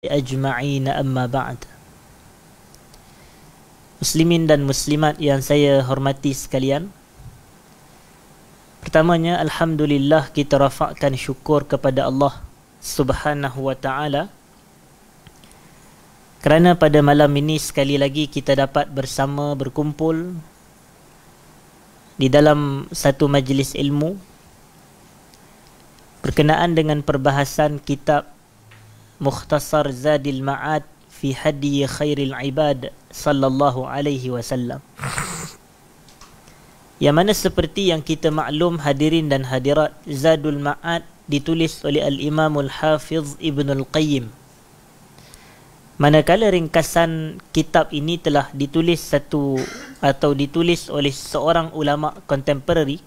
ajma'in, amma ba'd. Muslimin dan muslimat yang saya hormati sekalian, pertamanya alhamdulillah kita rafakkan syukur kepada Allah Subhanahu wa ta'ala kerana pada malam ini sekali lagi kita dapat bersama berkumpul di dalam satu majlis ilmu berkenaan dengan perbahasan kitab Mukhtasar Zadil Ma'ad fi Hadi Khairil Ibad sallallahu alaihi wasallam, yang mana seperti yang kita maklum hadirin dan hadirat, Zadul Ma'ad ditulis oleh Al-Imam Al-Hafiz Ibn Al-Qayyim, manakala ringkasan kitab ini telah ditulis ditulis oleh seorang ulama kontemporari,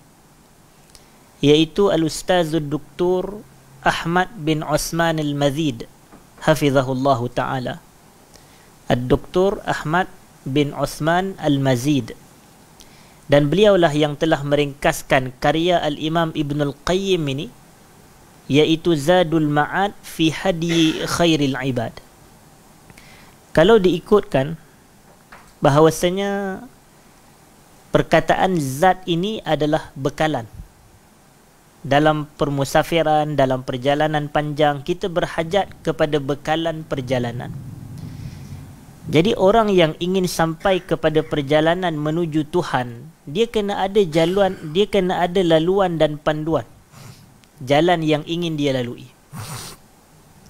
iaitu Al-Ustazul Dr. Ahmad bin Osman Al-Mazid hafizahullahu ta'ala. Al-Dr. Ahmad bin Osman Al-Mazid, dan beliaulah yang telah meringkaskan karya Al-Imam Ibn Al-Qayyim ini, iaitu Zadul Ma'ad fi Hadi Khairil Ibad. Kalau diikutkan bahawasanya perkataan zad ini adalah bekalan. Dalam permusafiran, dalam perjalanan panjang, kita berhajat kepada bekalan perjalanan. Jadi orang yang ingin sampai kepada perjalanan menuju Tuhan, dia kena ada jaluan, dia kena ada laluan dan panduan jalan yang ingin dia lalui.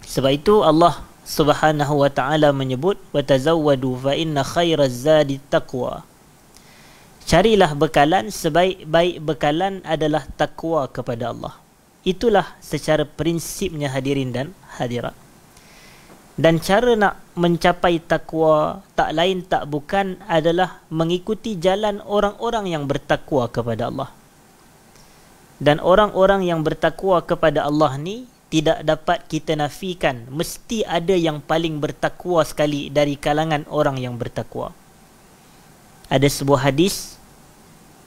Sebab itu Allah Subhanahu wa ta'ala menyebut, wa tazawwadu fa inna khairaz zadi taqwa. Carilah bekalan, sebaik-baik bekalan adalah takwa kepada Allah. Itulah secara prinsipnya hadirin dan hadirat. Dan cara nak mencapai takwa tak lain tak bukan adalah mengikuti jalan orang-orang yang bertakwa kepada Allah. Dan orang-orang yang bertakwa kepada Allah ni tidak dapat kita nafikan, mesti ada yang paling bertakwa sekali dari kalangan orang yang bertakwa. Ada sebuah hadis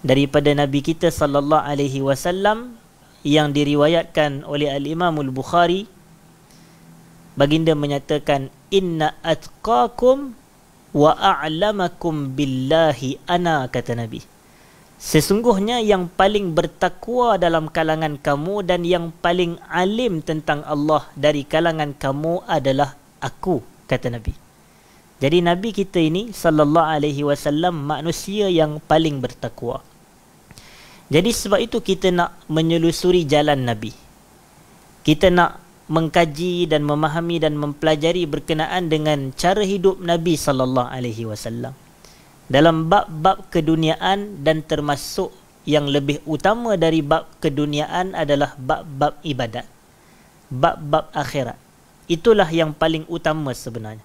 daripada Nabi kita sallallahu alaihi wasallam yang diriwayatkan oleh Al-Imam Al-Bukhari. Baginda menyatakan, inna atqakum wa a'lamakum billahi ana, kata Nabi. Sesungguhnya yang paling bertakwa dalam kalangan kamu dan yang paling alim tentang Allah dari kalangan kamu adalah aku, kata Nabi. Jadi Nabi kita ini sallallahu alaihi wasallam manusia yang paling bertakwa. Jadi sebab itu kita nak menyelusuri jalan Nabi. Kita nak mengkaji dan memahami dan mempelajari berkenaan dengan cara hidup Nabi sallallahu alaihi wasallam dalam bab-bab keduniaan, dan termasuk yang lebih utama dari bab keduniaan adalah bab-bab ibadat, bab-bab akhirat. Itulah yang paling utama sebenarnya.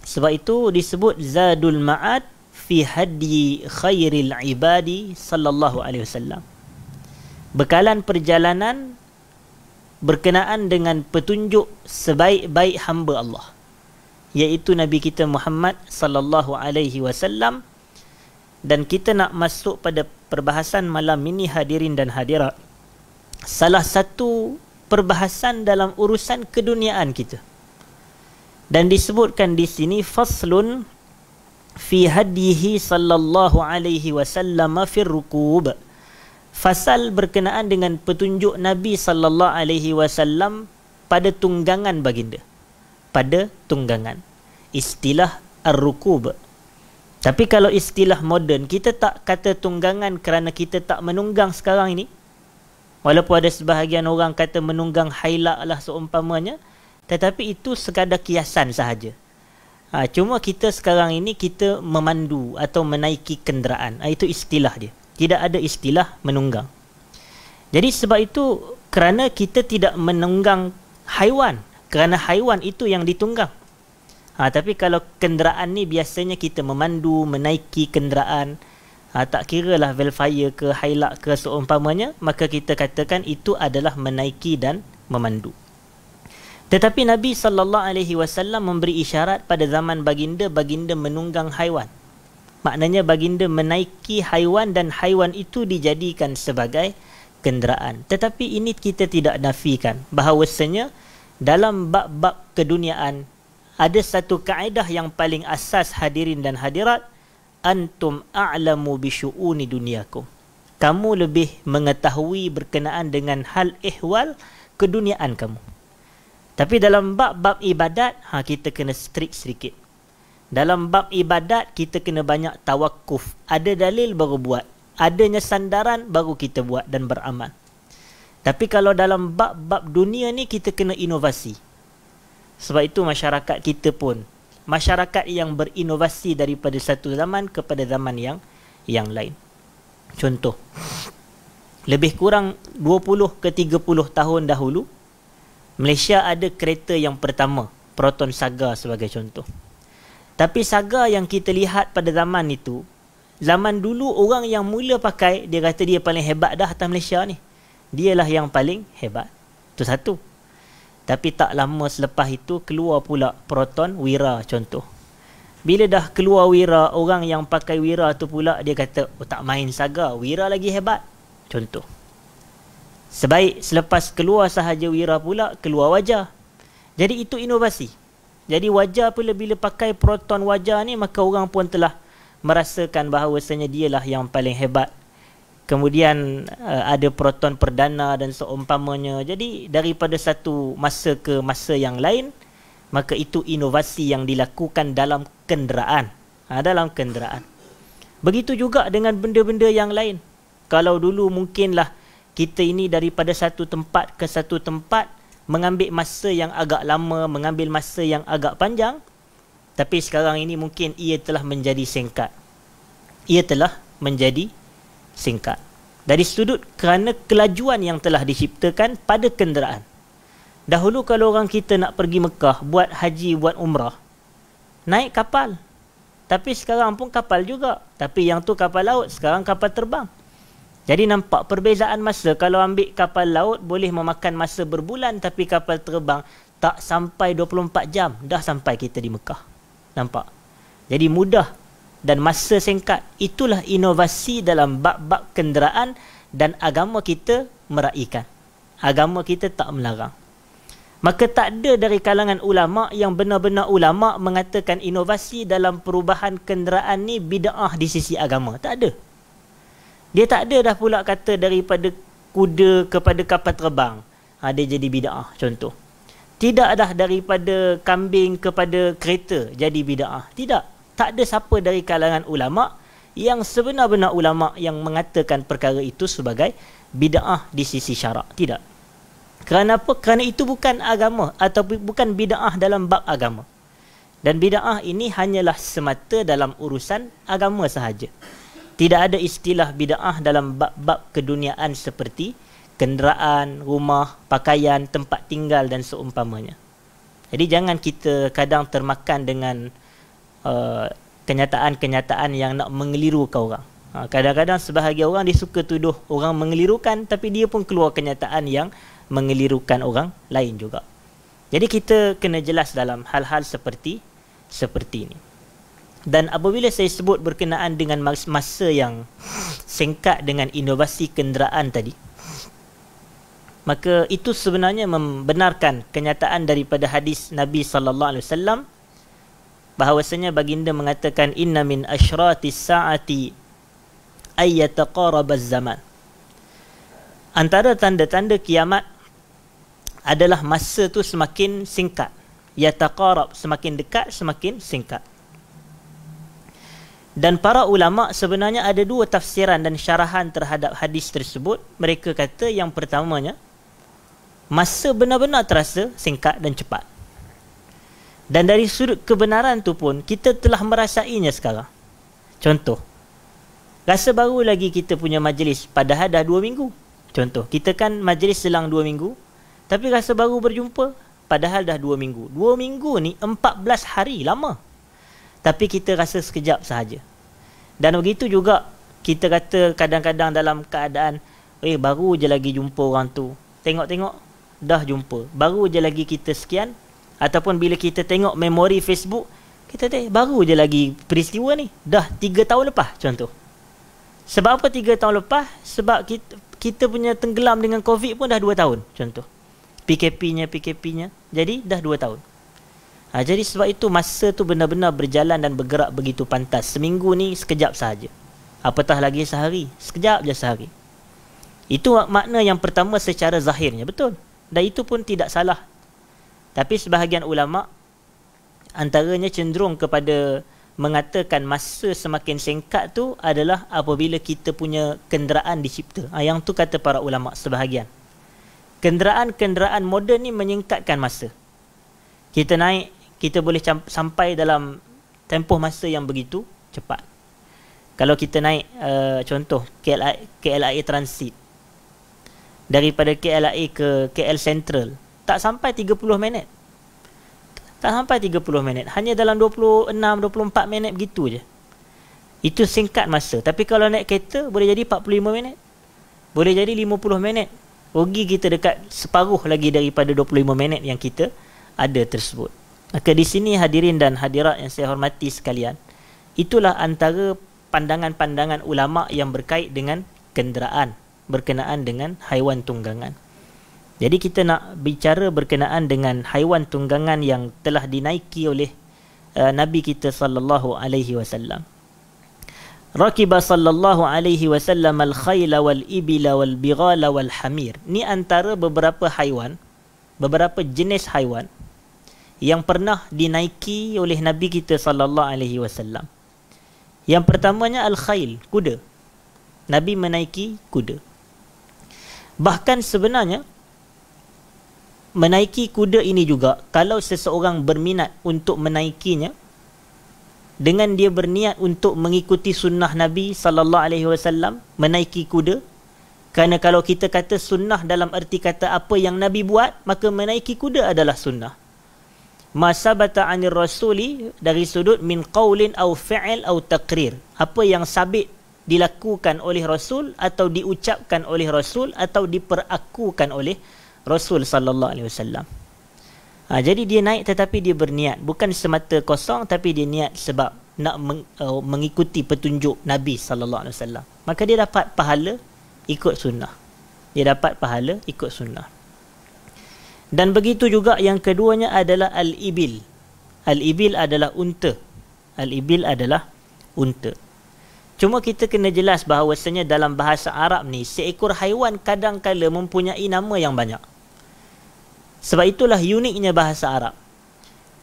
Sebab itu disebut Zadul Ma'ad fi Hadi Khairil Ibadi sallallahu alaihi wasallam. Bekalan perjalanan berkenaan dengan petunjuk sebaik-baik hamba Allah, iaitu Nabi kita Muhammad sallallahu alaihi wasallam. Dan kita nak masuk pada perbahasan malam ini hadirin dan hadirat, salah satu perbahasan dalam urusan keduniaan kita. Dan disebutkan di sini faslun fi hadihi sallallahu alaihi wasallam fi rukub. Fasal berkenaan dengan petunjuk Nabi sallallahu alaihi wasallam pada tunggangan baginda. Pada tunggangan. Istilah ar-rukub. Tapi kalau istilah moden, kita tak kata tunggangan kerana kita tak menunggang sekarang ini. Walaupun ada sebahagian orang kata menunggang hailak lah seumpamanya, tetapi itu sekadar kiasan sahaja. Cuma kita sekarang ini kita memandu atau menaiki kenderaan. Itu istilah dia. Tidak ada istilah menunggang. Jadi sebab itu kerana kita tidak menunggang haiwan, kerana haiwan itu yang ditunggang. Tapi kalau kenderaan ni biasanya kita memandu, menaiki kenderaan. Tak kira lah Velfire ke Hilux ke seumpamanya, maka kita katakan itu adalah menaiki dan memandu. Tetapi Nabi SAW memberi isyarat pada zaman baginda menunggang haiwan. Maknanya baginda menaiki haiwan dan haiwan itu dijadikan sebagai kenderaan. Tetapi ini kita tidak nafikan bahawasanya dalam bab-bab keduniaan ada satu kaedah yang paling asas hadirin dan hadirat, antum a'lamu bi syu'uni dunyakum. Kamu lebih mengetahui berkenaan dengan hal ihwal keduniaan kamu. Tapi dalam bab-bab ibadat, kita kena strict sedikit. Dalam bab ibadat, kita kena banyak tawakuf. Ada dalil baru buat. Adanya sandaran baru kita buat dan beramal. Tapi kalau dalam bab-bab dunia ni, kita kena inovasi. Sebab itu masyarakat kita pun, masyarakat yang berinovasi daripada satu zaman kepada zaman yang lain. Contoh, lebih kurang 20 ke 30 tahun dahulu, Malaysia ada kereta yang pertama, Proton Saga sebagai contoh. Tapi Saga yang kita lihat pada zaman itu, zaman dulu orang yang mula pakai, dia kata dia paling hebat dah atas Malaysia ni. Dialah yang paling hebat. Itu satu. Tapi tak lama selepas itu, keluar pula Proton Wira contoh. Bila dah keluar Wira, orang yang pakai Wira tu pula, dia kata, oh tak main Saga, Wira lagi hebat. Contoh. Sebaik selepas keluar sahaja Wira pula, keluar Wajah. Jadi itu inovasi. Jadi Wajah pula bila pakai Proton Wajah ni, maka orang pun telah merasakan bahawasanya dialah yang paling hebat. Kemudian ada Proton Perdana dan seumpamanya. Jadi daripada satu masa ke masa yang lain, maka itu inovasi yang dilakukan dalam kenderaan. Dalam kenderaan. Begitu juga dengan benda-benda yang lain. Kalau dulu mungkinlah kita ini daripada satu tempat ke satu tempat mengambil masa yang agak lama, mengambil masa yang agak panjang. Tapi sekarang ini mungkin ia telah menjadi singkat. Ia telah menjadi singkat. Dari sudut kerana kelajuan yang telah diciptakan pada kenderaan. Dahulu kalau orang kita nak pergi Mekah, buat haji, buat umrah, naik kapal. Tapi sekarang pun kapal juga. Tapi yang tu kapal laut, sekarang kapal terbang. Jadi nampak perbezaan masa. Kalau ambil kapal laut, boleh memakan masa berbulan. Tapi kapal terbang, tak sampai 24 jam, dah sampai kita di Mekah. Nampak? Jadi mudah dan masa singkat. Itulah inovasi dalam bab-bab kenderaan dan agama kita meraihkan. Agama kita tak melarang. Maka tak ada dari kalangan ulama yang benar-benar ulama mengatakan inovasi dalam perubahan kenderaan ni bid'ah di sisi agama. Tak ada. Dia tak ada dah pula kata daripada kuda kepada kapal terbang, dia jadi bid'ah contoh. Tidak dah daripada kambing kepada kereta jadi bid'ah. Tidak. Tak ada siapa dari kalangan ulama yang sebenar-benar ulama yang mengatakan perkara itu sebagai bid'ah di sisi syarak. Tidak. Kerana apa? Kerana itu bukan agama atau bukan bid'ah dalam bab agama. Dan bid'ah ini hanyalah semata dalam urusan agama sahaja. Tidak ada istilah bid'ah dalam bab-bab keduniaan seperti kenderaan, rumah, pakaian, tempat tinggal dan seumpamanya. Jadi jangan kita kadang termakan dengan kenyataan-kenyataan yang nak mengelirukan orang. Kadang-kadang sebahagian orang dia suka tuduh orang mengelirukan, tapi dia pun keluar kenyataan yang mengelirukan orang lain juga. Jadi kita kena jelas dalam hal-hal seperti ini. Dan apabila saya sebut berkenaan dengan masa yang singkat dengan inovasi kenderaan tadi, maka itu sebenarnya membenarkan kenyataan daripada hadis Nabi sallallahu alaihi wasallam bahawasanya baginda mengatakan inna min asyratis saati ay yataqarabaz zaman. Antara tanda-tanda kiamat adalah masa tu semakin singkat. Yataqarab, semakin dekat, semakin singkat. Dan para ulama sebenarnya ada dua tafsiran dan syarahan terhadap hadis tersebut. Mereka kata yang pertamanya, masa benar-benar terasa singkat dan cepat. Dan dari sudut kebenaran tu pun, kita telah merasainya sekarang. Contoh, rasa baru lagi kita punya majlis, padahal dah 2 minggu. Contoh, kita kan majlis selang 2 minggu, tapi rasa baru berjumpa, padahal dah 2 minggu. 2 minggu ni 14 hari, lama. Tapi kita rasa sekejap sahaja. Dan begitu juga, kita kata kadang-kadang dalam keadaan, baru je lagi jumpa orang tu. Tengok-tengok, dah jumpa. Baru je lagi kita sekian. Ataupun bila kita tengok memori Facebook, kita baru je lagi peristiwa ni. Dah 3 tahun lepas, contoh. Sebab apa 3 tahun lepas? Sebab kita punya tenggelam dengan COVID pun dah 2 tahun, contoh. PKP-nya. Jadi dah 2 tahun. Jadi sebab itu masa tu benar-benar berjalan dan bergerak begitu pantas. Seminggu ni sekejap sahaja. Apatah lagi sehari. Sekejap je sehari. Itu makna yang pertama secara zahirnya. Betul. Dan itu pun tidak salah. Tapi sebahagian ulama' antaranya cenderung kepada mengatakan masa semakin singkat tu adalah apabila kita punya kenderaan dicipta. Yang tu kata para ulama' sebahagian. Kenderaan-kenderaan moden ni menyingkatkan masa. Kita naik, kita boleh sampai dalam tempoh masa yang begitu cepat. Kalau kita naik contoh KLIA Transit daripada KLIA ke KL Central, tak sampai 30 minit. Tak sampai 30 minit. Hanya dalam 26-24 minit begitu je. Itu singkat masa. Tapi kalau naik kereta boleh jadi 45 minit. Boleh jadi 50 minit. Rugi kita dekat separuh lagi daripada 25 minit yang kita ada tersebut. Maka di sini hadirin dan hadirat yang saya hormati sekalian, itulah antara pandangan-pandangan ulama' yang berkait dengan kenderaan berkenaan dengan haiwan tunggangan. Jadi kita nak bicara berkenaan dengan haiwan tunggangan yang telah dinaiki oleh Nabi kita sallallahu alaihi wasallam. Rakiba sallallahu alaihi wasallam al-khayla wal-ibila wal-bighala wal-hamir. Ni antara beberapa haiwan, beberapa jenis haiwan yang pernah dinaiki oleh Nabi kita sallallahu alaihi wasallam. Yang pertamanya al-khayl, kuda. Nabi menaiki kuda. Bahkan sebenarnya menaiki kuda ini juga, kalau seseorang berminat untuk menaikinya dengan dia berniat untuk mengikuti sunnah Nabi sallallahu alaihi wasallam, menaiki kuda. Kerana kalau kita kata sunnah dalam erti kata apa yang Nabi buat, maka menaiki kuda adalah sunnah. Ma sabata 'anir rasuli, dari sudut min qaulin au fi'l au taqrir. Apa yang sabit dilakukan oleh Rasul atau diucapkan oleh Rasul atau diperakukan oleh Rasul sallallahu alaihi wasallam. Jadi dia naik tetapi dia berniat, bukan semata kosong, tapi dia niat sebab nak mengikuti petunjuk Nabi sallallahu alaihi wasallam. Maka dia dapat pahala ikut sunnah. Dia dapat pahala ikut sunnah. Dan begitu juga yang keduanya adalah al-ibil. Al-ibil adalah unta. Al-ibil adalah unta. Cuma kita kena jelas bahawasanya dalam bahasa Arab ni, seekor haiwan kadang-kala mempunyai nama yang banyak. Sebab itulah uniknya bahasa Arab.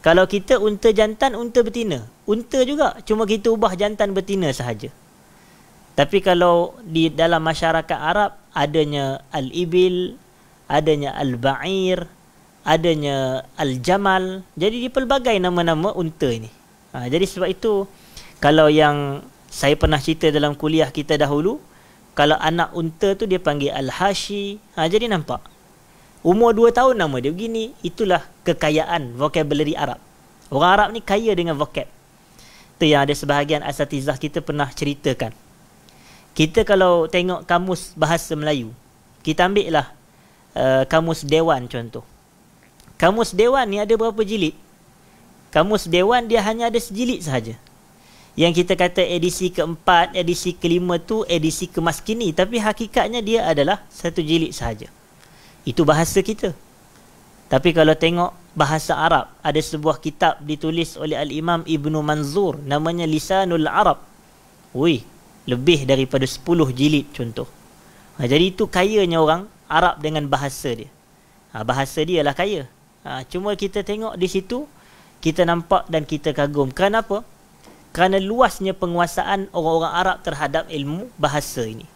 Kalau kita unta jantan, unta betina. Unta juga, cuma kita ubah jantan betina sahaja. Tapi kalau di dalam masyarakat Arab, adanya al-ibil, adanya al-ba'ir, adanya al-jamal. Jadi dipelbagai nama-nama unta ini. Jadi sebab itu, kalau yang saya pernah cerita dalam kuliah kita dahulu, kalau anak unta tu dia panggil al-hashi. Jadi nampak, umur 2 tahun nama dia begini. Itulah kekayaan vocabulary Arab. Orang Arab ni kaya dengan vocab. Itu yang ada sebahagian asatizah kita pernah ceritakan. Kita kalau tengok kamus bahasa Melayu, kita ambil lah kamus Dewan contoh. Kamus Dewan ni ada berapa jilid? Kamus Dewan dia hanya ada sejilid sahaja. Yang kita kata edisi keempat, edisi kelima tu edisi kemas kini, tapi hakikatnya dia adalah 1 jilid sahaja. Itu bahasa kita. Tapi kalau tengok bahasa Arab, ada sebuah kitab ditulis oleh Al-Imam Ibnu Manzur, namanya Lisanul Arab. Lebih daripada 10 jilid contoh. Jadi itu kayanya orang Arab dengan bahasa dia. Bahasa dia lah kaya. Cuma kita tengok di situ, kita nampak dan kita kagum. Kerana apa? Kerana luasnya penguasaan orang-orang Arab terhadap ilmu bahasa ini.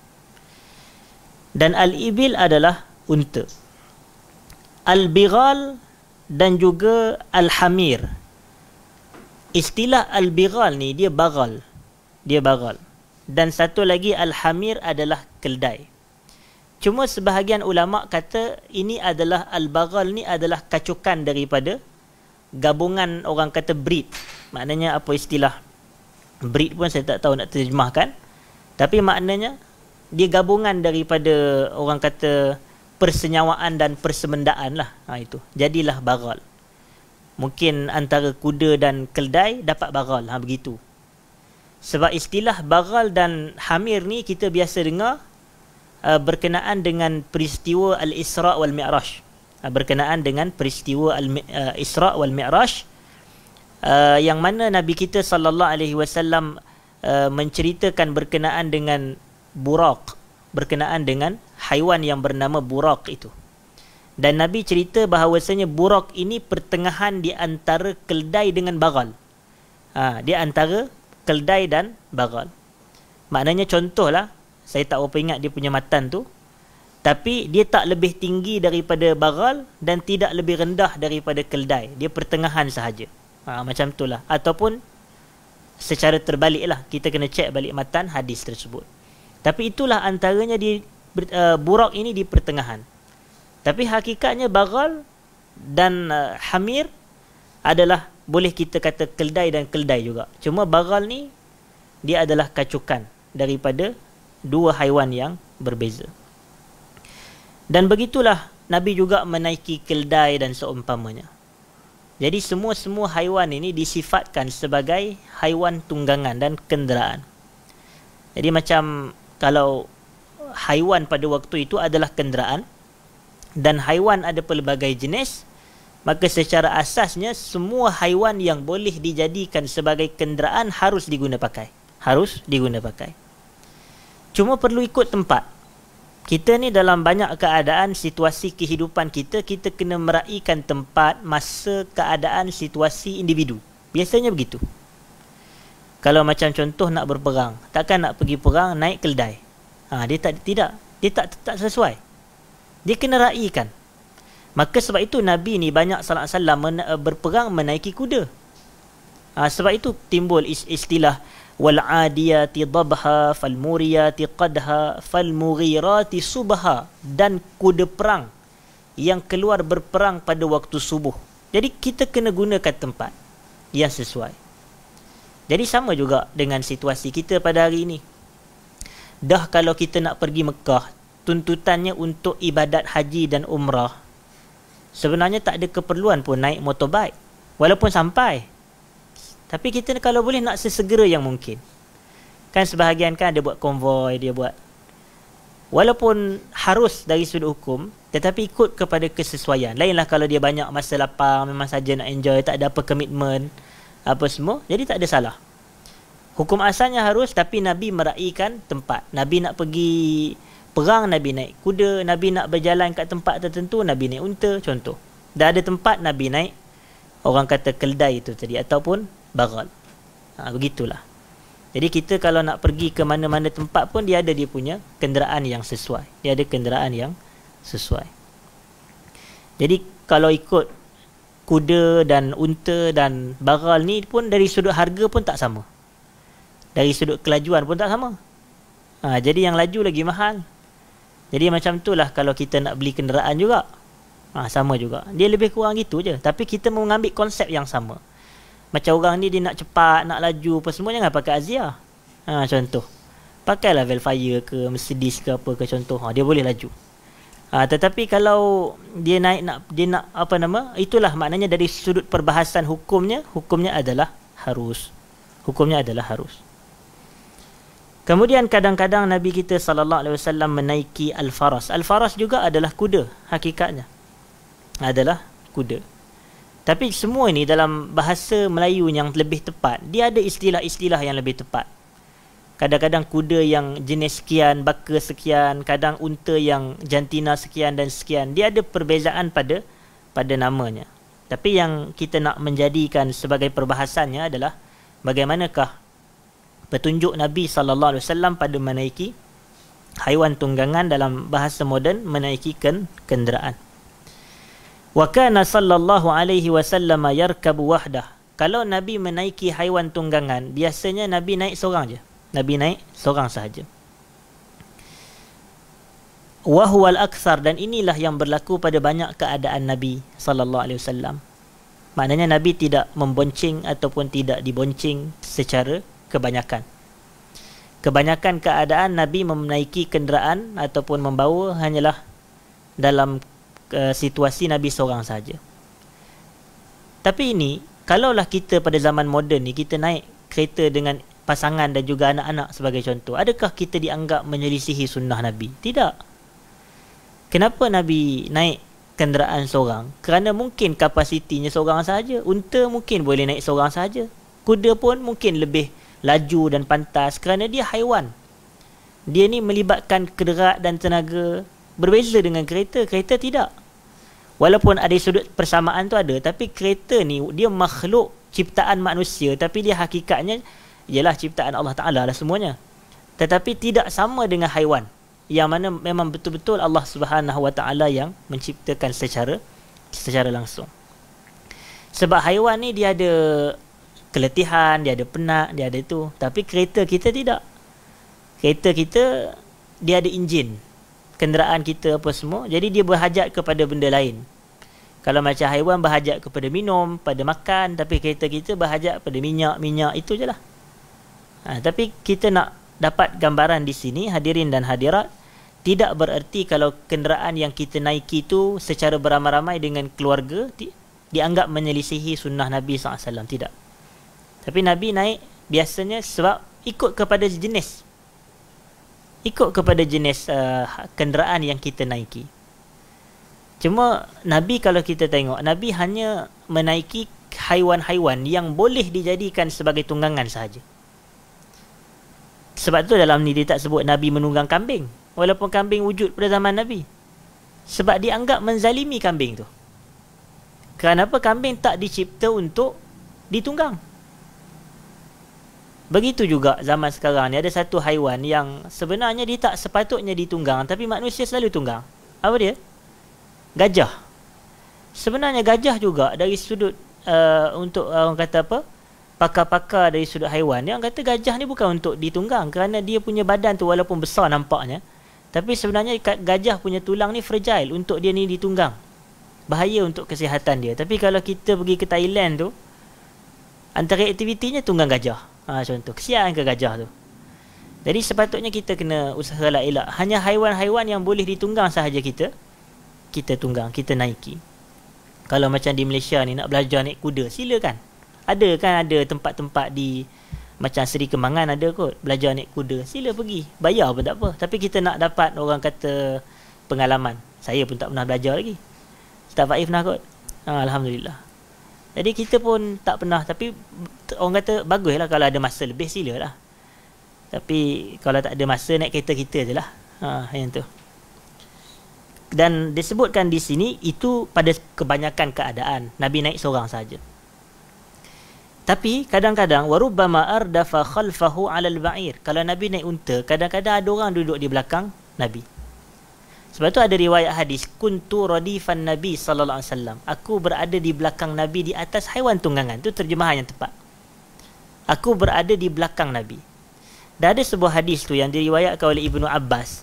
Dan al-ibil adalah unta. Al-bighal dan juga al-hamir. Istilah al-bighal ni dia bagal. Dia bagal. Dan satu lagi al-hamir adalah keldai. Cuma sebahagian ulama' kata ini adalah al-baghal ni adalah kacukan daripada gabungan, orang kata breed. Maknanya apa istilah breed pun saya tak tahu nak terjemahkan. Tapi maknanya dia gabungan daripada, orang kata, persenyawaan dan persemendaan lah. Itu. Jadilah baghal. Mungkin antara kuda dan keldai dapat baghal. Begitu. Sebab istilah baghal dan hamir ni kita biasa dengar berkenaan dengan peristiwa Al-Isra' wal Mi'raj. berkenaan dengan peristiwa Isra' wal Mi'raj, yang mana Nabi kita sallallahu alaihi wasallam menceritakan berkenaan dengan buraq, berkenaan dengan haiwan yang bernama buraq itu. Dan Nabi cerita bahawasanya buraq ini pertengahan di antara keldai dengan bagal. Di antara keldai dan bagal. Maknanya contohlah, saya tak berapa ingat dia punya matan tu, tapi dia tak lebih tinggi daripada bagal dan tidak lebih rendah daripada keldai. Dia pertengahan sahaja. Macam itulah. Ataupun secara terbaliklah, kita kena cek balik matan hadis tersebut. Tapi itulah antaranya buraq ini di pertengahan. Tapi hakikatnya bagal dan hamir adalah, boleh kita kata keldai dan keldai juga. Cuma bagal ni dia adalah kacukan daripada dua haiwan yang berbeza. Dan begitulah Nabi juga menaiki keldai dan seumpamanya. Jadi semua haiwan ini disifatkan sebagai haiwan tunggangan dan kenderaan. Jadi macam kalau haiwan pada waktu itu adalah kenderaan dan haiwan ada pelbagai jenis, maka secara asasnya semua haiwan yang boleh dijadikan sebagai kenderaan harus diguna pakai. Cuma perlu ikut tempat. Kita ni dalam banyak keadaan, situasi kehidupan kita kena meraihkan tempat, masa, keadaan, situasi individu. Biasanya begitu. Kalau macam contoh nak berperang, takkan nak pergi perang naik keldai. Dia tak sesuai. Dia kena raihkan. Maka sebab itu Nabi ni banyak sallallahu alaihi wasallam berperang menaiki kuda. Sebab itu timbul istilah wal adiyati dhabha fal muriyati qadha fal mughirati subha, dan kuda perang yang keluar berperang pada waktu subuh. Jadi kita kena gunakan tempat yang sesuai. Jadi sama juga dengan situasi kita pada hari ini. Dah kalau kita nak pergi Mekah, tuntutannya untuk ibadat haji dan umrah, sebenarnya tak ada keperluan pun naik motorbike walaupun sampai. Tapi kita kalau boleh nak sesegera yang mungkin. Kan sebahagian kan ada buat konvoi, dia buat. Walaupun harus dari sudut hukum, tetapi ikut kepada kesesuaian. Lainlah kalau dia banyak masa lapang, memang saja nak enjoy, tak ada apa komitmen, apa semua, jadi tak ada salah. Hukum asalnya harus, tapi Nabi meraihkan tempat. Nabi nak pergi perang, Nabi naik kuda. Nabi nak berjalan kat tempat tertentu, Nabi naik unta, contoh. Dah ada tempat, Nabi naik, orang kata keldai itu tadi, ataupun bagal. Begitulah. Jadi kita kalau nak pergi ke mana-mana tempat pun, dia punya kenderaan yang sesuai. Jadi kalau ikut kuda dan unta dan bagal ni pun, dari sudut harga pun tak sama. Dari sudut kelajuan pun tak sama. Jadi yang laju lagi mahal. Jadi macam itulah kalau kita nak beli kenderaan juga. Sama juga. Dia lebih kurang gitu je. Tapi kita mengambil konsep yang sama. Macam orang ni dia nak cepat, nak laju apa semua, jangan pakai Azia. Contoh. Pakailah Velfire ke Mercedes ke apa ke contoh. Dia boleh laju. Tetapi kalau dia nak itulah maknanya dari sudut perbahasan hukumnya adalah harus. Kemudian kadang-kadang Nabi kita sallallahu alaihi wasallam menaiki al-faras. Al-faras juga adalah kuda, hakikatnya. Adalah kuda. Tapi semua ini dalam bahasa Melayu yang lebih tepat, dia ada istilah-istilah yang lebih tepat. Kadang-kadang kuda yang jenis sekian, baka sekian, kadang unta yang jantina sekian dan sekian. Dia ada perbezaan pada namanya. Tapi yang kita nak menjadikan sebagai perbahasannya adalah bagaimanakah petunjuk Nabi sallallahu alaihi wasallam pada menaiki haiwan tunggangan, dalam bahasa moden menaiki kenderaan. Wa kana sallallahu alaihi wasallam yarkabu wahdah. Kalau Nabi menaiki haiwan tunggangan, biasanya Nabi naik seorang je. Nabi naik seorang sahaja. Wa huwal aktsar, dan inilah yang berlaku pada banyak keadaan Nabi sallallahu alaihi wasallam. Maknanya Nabi tidak membonceng ataupun tidak dibonceng secara kebanyakan. Kebanyakan keadaan Nabi menaiki kenderaan ataupun membawa hanyalah dalam situasi Nabi seorang saja. Tapi ini, kalaulah kita pada zaman moden ni, kita naik kereta dengan pasangan dan juga anak-anak sebagai contoh, adakah kita dianggap menyelisihi sunnah Nabi? Tidak. Kenapa Nabi naik kenderaan seorang kerana mungkin kapasitinya seorang sahaja. Unta mungkin boleh naik seorang sahaja. Kuda pun mungkin lebih laju dan pantas kerana dia haiwan. Dia ni melibatkan kederak dan tenaga. Berbeza dengan kereta. Kereta tidak. Walaupun ada sudut persamaan tu ada, tapi kereta ni dia makhluk ciptaan manusia, tapi dia hakikatnya ialah ciptaan Allah Ta'ala lah semuanya. Tetapi tidak sama dengan haiwan, yang mana memang betul-betul Allah Subhanahu Wa Ta'ala yang menciptakan secara langsung. Sebab haiwan ni dia ada keletihan, dia ada penat, dia ada tu. Tapi kereta kita tidak. Kereta kita dia ada enjin, kenderaan kita apa semua. Jadi dia berhajat kepada benda lain. Kalau macam haiwan berhajat kepada minum, pada makan, tapi kereta kita berhajat pada minyak, itu je lah. Tapi kita nak dapat gambaran di sini, hadirin dan hadirat, tidak bererti kalau kenderaan yang kita naiki tu secara beramai-ramai dengan keluarga dianggap menyelisihi sunnah Nabi SAW. Tidak. Tapi Nabi naik biasanya sebab ikut kepada jenis. Ikut kepada jenis kenderaan yang kita naiki. Cuma Nabi kalau kita tengok, Nabi hanya menaiki haiwan-haiwan yang boleh dijadikan sebagai tunggangan sahaja. Sebab tu dalam ni dia tak sebut Nabi menunggang kambing. Walaupun kambing wujud pada zaman Nabi. Sebab dianggap menzalimi kambing tu. Kenapa kambing tak dicipta untuk ditunggang? Begitu juga zaman sekarang ni ada satu haiwan yang sebenarnya dia tak sepatutnya ditunggang, tapi manusia selalu tunggang. Apa dia? Gajah. Sebenarnya gajah juga dari sudut untuk orang kata apa, pakar-pakar dari sudut haiwan, dia orang kata gajah ni bukan untuk ditunggang kerana dia punya badan tu walaupun besar nampaknya, tapi sebenarnya gajah punya tulang ni fragile untuk dia ni ditunggang. Bahaya untuk kesihatan dia. Tapi kalau kita pergi ke Thailand tu, antara aktivitinya tunggang gajah. Contoh, kesian ke gajah tu. Jadi sepatutnya kita kena usaha elak. Hanya haiwan-haiwan yang boleh ditunggang sahaja kita tunggang, kita naiki. Kalau macam di Malaysia ni nak belajar naik kuda, silakan. Ada tempat-tempat di macam Seri Kembangan ada kot belajar naik kuda, sila pergi, bayar pun tak apa. Tapi kita nak dapat orang kata pengalaman. Saya pun tak pernah belajar lagi. Ustaz Faiz pernah kot. Alhamdulillah. Jadi kita pun tak pernah, tapi orang kata baguslah kalau ada masa lebih, silalah. Tapi kalau tak ada masa, naik kereta kita je lah. Yang tu. Dan disebutkan di sini itu pada kebanyakan keadaan Nabi naik seorang saja. Tapi kadang-kadang warubbama ardafa khalfahu 'alal ba'ir. Kalau Nabi naik unta, kadang-kadang ada orang duduk di belakang Nabi. Sebab tu ada riwayat hadis, kuntu radifan Nabi sallallahu alaihi wasallam. Aku berada di belakang Nabi di atas haiwan tunggangan. Itu terjemahan yang tepat. Aku berada di belakang Nabi. Dan ada sebuah hadis tu yang diriwayatkan oleh Ibnu Abbas.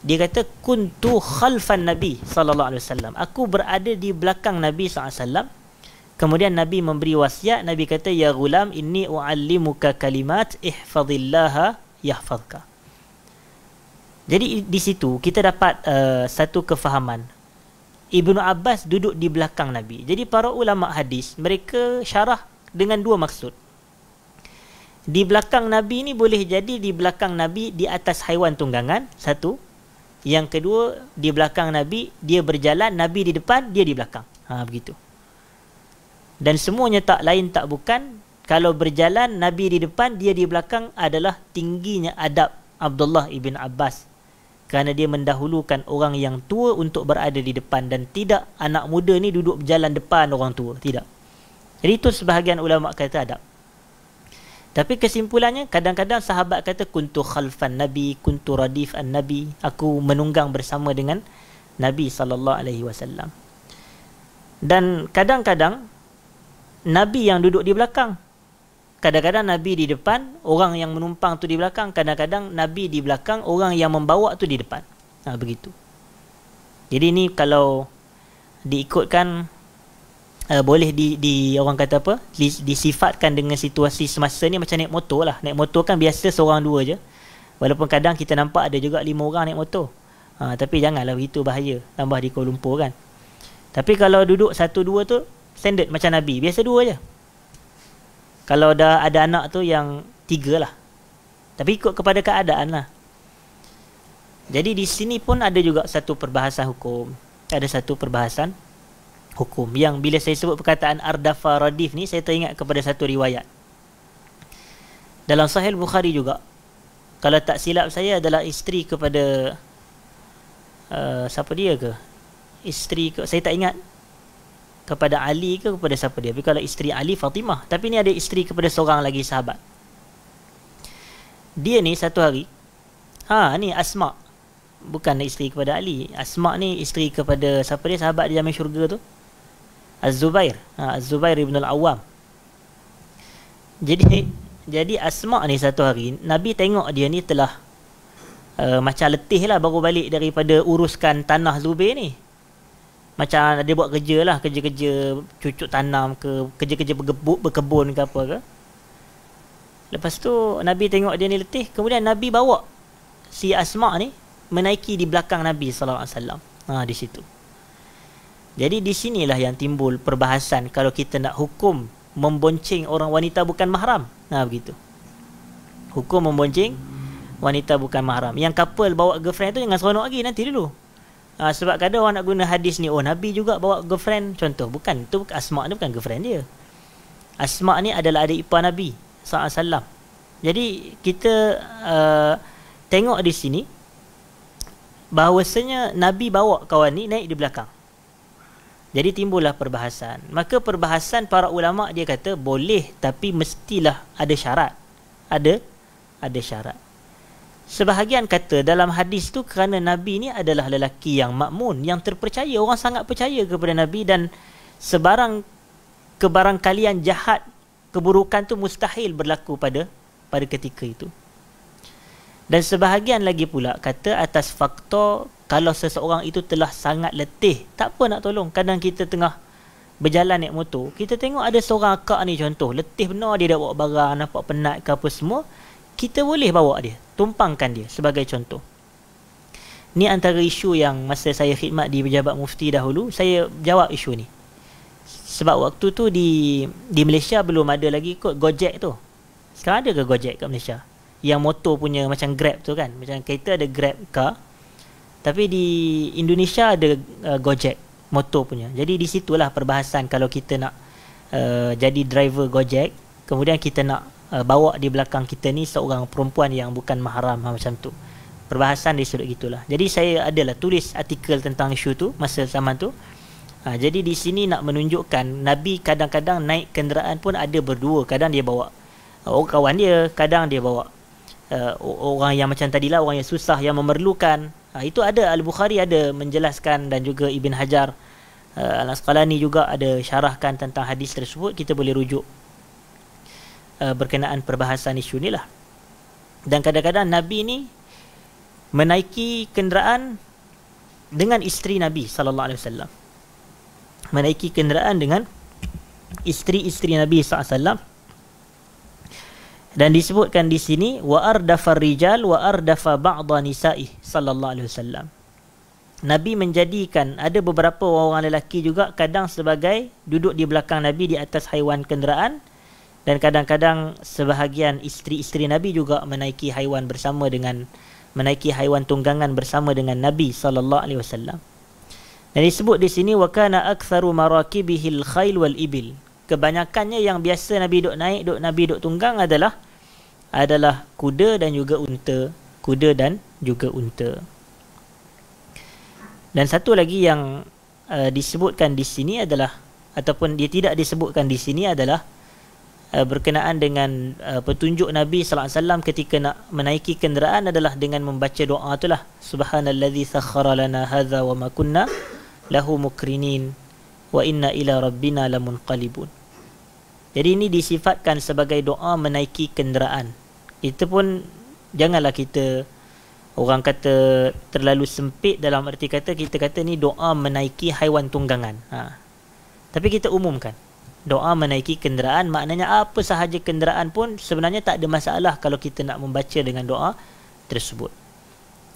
Dia kata kuntu khalfan Nabi sallallahu alaihi wasallam. Aku berada di belakang Nabi sallallahu alaihi wasallam. Kemudian Nabi memberi wasiat. Nabi kata, ya ghulam inni uallimuka kalimat ihfazillaha yahfazka. Jadi di situ kita dapat satu kefahaman. Ibnu Abbas duduk di belakang Nabi. Jadi para ulama hadis mereka syarah dengan dua maksud. Di belakang Nabi ni boleh jadi di belakang Nabi di atas haiwan tunggangan, satu. Yang kedua, di belakang Nabi dia berjalan, Nabi di depan, dia di belakang. Begitu. Dan semuanya tak lain tak bukan, kalau berjalan Nabi di depan, dia di belakang adalah tingginya adab Abdullah ibn Abbas. Kerana dia mendahulukan orang yang tua untuk berada di depan, dan tidak anak muda ni duduk berjalan depan orang tua. Tidak. Jadi itu sebahagian ulama kata adab. Tapi kesimpulannya, kadang-kadang sahabat kata kuntu khalfan Nabi, kuntu radif an Nabi. Aku menunggang bersama dengan Nabi SAW. Dan kadang-kadang Nabi yang duduk di belakang. Kadang-kadang Nabi di depan, orang yang menumpang tu di belakang. Kadang-kadang Nabi di belakang, orang yang membawa tu di depan. Begitu. Jadi ni kalau diikutkan, boleh di orang kata apa, disifatkan dengan situasi semasa ni macam naik motor lah. Naik motor kan biasa seorang dua je. Walaupun kadang kita nampak ada juga 5 orang naik motor. Tapi janganlah begitu, bahaya. Tambah di Kuala Lumpur kan. Tapi kalau duduk 1-2 tu standard macam Nabi, biasa 2 je. Kalau dah ada anak tu yang 3 lah. Tapi ikut kepada keadaan lah. Jadi di sini pun ada juga satu perbahasan hukum. ada satu perbahasan hukum. Yang bila saya sebut perkataan ardafa radif ni, saya teringat kepada satu riwayat dalam Sahih Bukhari juga. Kalau tak silap saya adalah isteri kepada siapa dia ke? Isteri ke, saya tak ingat kepada Ali ke kepada siapa dia. Tapi kalau isteri Ali, Fatimah. Tapi ni ada isteri kepada seorang lagi sahabat. Dia ni satu hari, ni Asma, bukan isteri kepada Ali. Asma ni isteri kepada siapa dia, sahabat di jamin syurga tu, Az-Zubair. Az-Zubair ibn al-Awwam. Jadi Asma ni satu hari, Nabi tengok dia ni telah macam letih lah, baru balik daripada uruskan tanah Zubair ni. Macam dia buat kerja lah, kerja-kerja cucuk tanam ke, kerja-kerja berkebun ke apa ke. Lepas tu Nabi tengok dia ni letih, kemudian Nabi bawa si Asma ni menaiki di belakang Nabi sallallahu alaihi wasallam. Di situ. Jadi di sinilah yang timbul perbahasan kalau kita nak hukum membonceng orang wanita bukan mahram. Begitu. Hukum membonceng wanita bukan mahram. Yang couple bawa girlfriend tu jangan seronok lagi, nanti dulu. Sebab kadang orang nak guna hadis ni, Nabi juga bawa girlfriend, contoh. Bukan, tu Asma ni bukan girlfriend dia. Asma ni adalah adik ipar Nabi sallallahu alaihi wasallam. Jadi kita tengok di sini bahawasanya Nabi bawa kawan ni naik di belakang. Jadi timbullah perbahasan. Maka perbahasan para ulama, dia kata boleh, tapi mestilah ada syarat. Ada syarat. Sebahagian kata dalam hadis tu kerana Nabi ni adalah lelaki yang makmun, yang terpercaya, orang sangat percaya kepada Nabi, dan sebarang kebarangkalian jahat, keburukan tu mustahil berlaku pada ketika itu. Dan sebahagian lagi pula kata atas faktor kalau seseorang itu telah sangat letih, tak apa nak tolong. Kadang kita tengah berjalan naik motor, kita tengok ada seorang akak ni contoh, letih benar, dia dah bawa barang, nampak penat ke apa semua, kita boleh bawa dia, tumpangkan dia sebagai contoh. Ni antara isu yang masa saya khidmat di Pejabat Mufti dahulu, saya jawab isu ni. Sebab waktu tu di Malaysia belum ada lagi kot Gojek tu. Sekarang ada ke Gojek kat Malaysia? Yang motor punya macam Grab tu kan, macam kereta ada Grab car, tapi di Indonesia ada Gojek motor punya. Jadi di situlah perbahasan kalau kita nak jadi driver Gojek, kemudian kita nak bawa di belakang kita ni seorang perempuan yang bukan mahram, macam tu. Perbahasan di sudut gitulah. Jadi saya adalah tulis artikel tentang isu tu masa zaman tu. Jadi di sini nak menunjukkan Nabi kadang-kadang naik kenderaan pun ada berdua. Kadang dia bawa orang kawan dia, kadang dia bawa orang yang macam tadilah, orang yang susah, yang memerlukan. Itu ada, Al-Bukhari ada menjelaskan, dan juga Ibn Hajar Al-Asqalani juga ada syarahkan tentang hadis tersebut. Kita boleh rujuk berkenaan perbahasan isu ni lah. Dan kadang-kadang Nabi ni menaiki kenderaan dengan isteri Nabi sallallahu alaihi wasallam. Menaiki kenderaan dengan isteri-isteri Nabi sallallahu alaihi wasallam. Dan disebutkan di sini wa ardafar rijal wa ardafa ba'dha nisa'i sallallahu alaihi wasallam. Nabi menjadikan ada beberapa orang lelaki juga kadang sebagai duduk di belakang Nabi di atas haiwan kenderaan, dan kadang-kadang sebahagian isteri-isteri Nabi juga menaiki haiwan tunggangan bersama dengan Nabi sallallahu alaihi wasallam. Dan disebut di sini wa kana aktsaru marakibihil khail wal ibil. Kebanyakannya yang biasa Nabi duk naik, Nabi duk tunggang adalah kuda dan juga unta. Kuda dan juga unta. Dan satu lagi yang disebutkan di sini adalah, ataupun dia tidak disebutkan di sini adalah berkenaan dengan petunjuk Nabi sallallahu alaihi wasallam ketika nak menaiki kenderaan adalah dengan membaca doa itulah, subhanallazi sakhkhara lana hadza wa ma kunna lahu mukrinin wa inna ila rabbina lamunqalibun. Jadi ini disifatkan sebagai doa menaiki kenderaan. Itu pun janganlah kita, orang kata terlalu sempit dalam arti kata, kita kata ni doa menaiki haiwan tunggangan. Tapi kita umumkan doa menaiki kenderaan, maknanya apa sahaja kenderaan pun sebenarnya tak ada masalah kalau kita nak membaca dengan doa tersebut.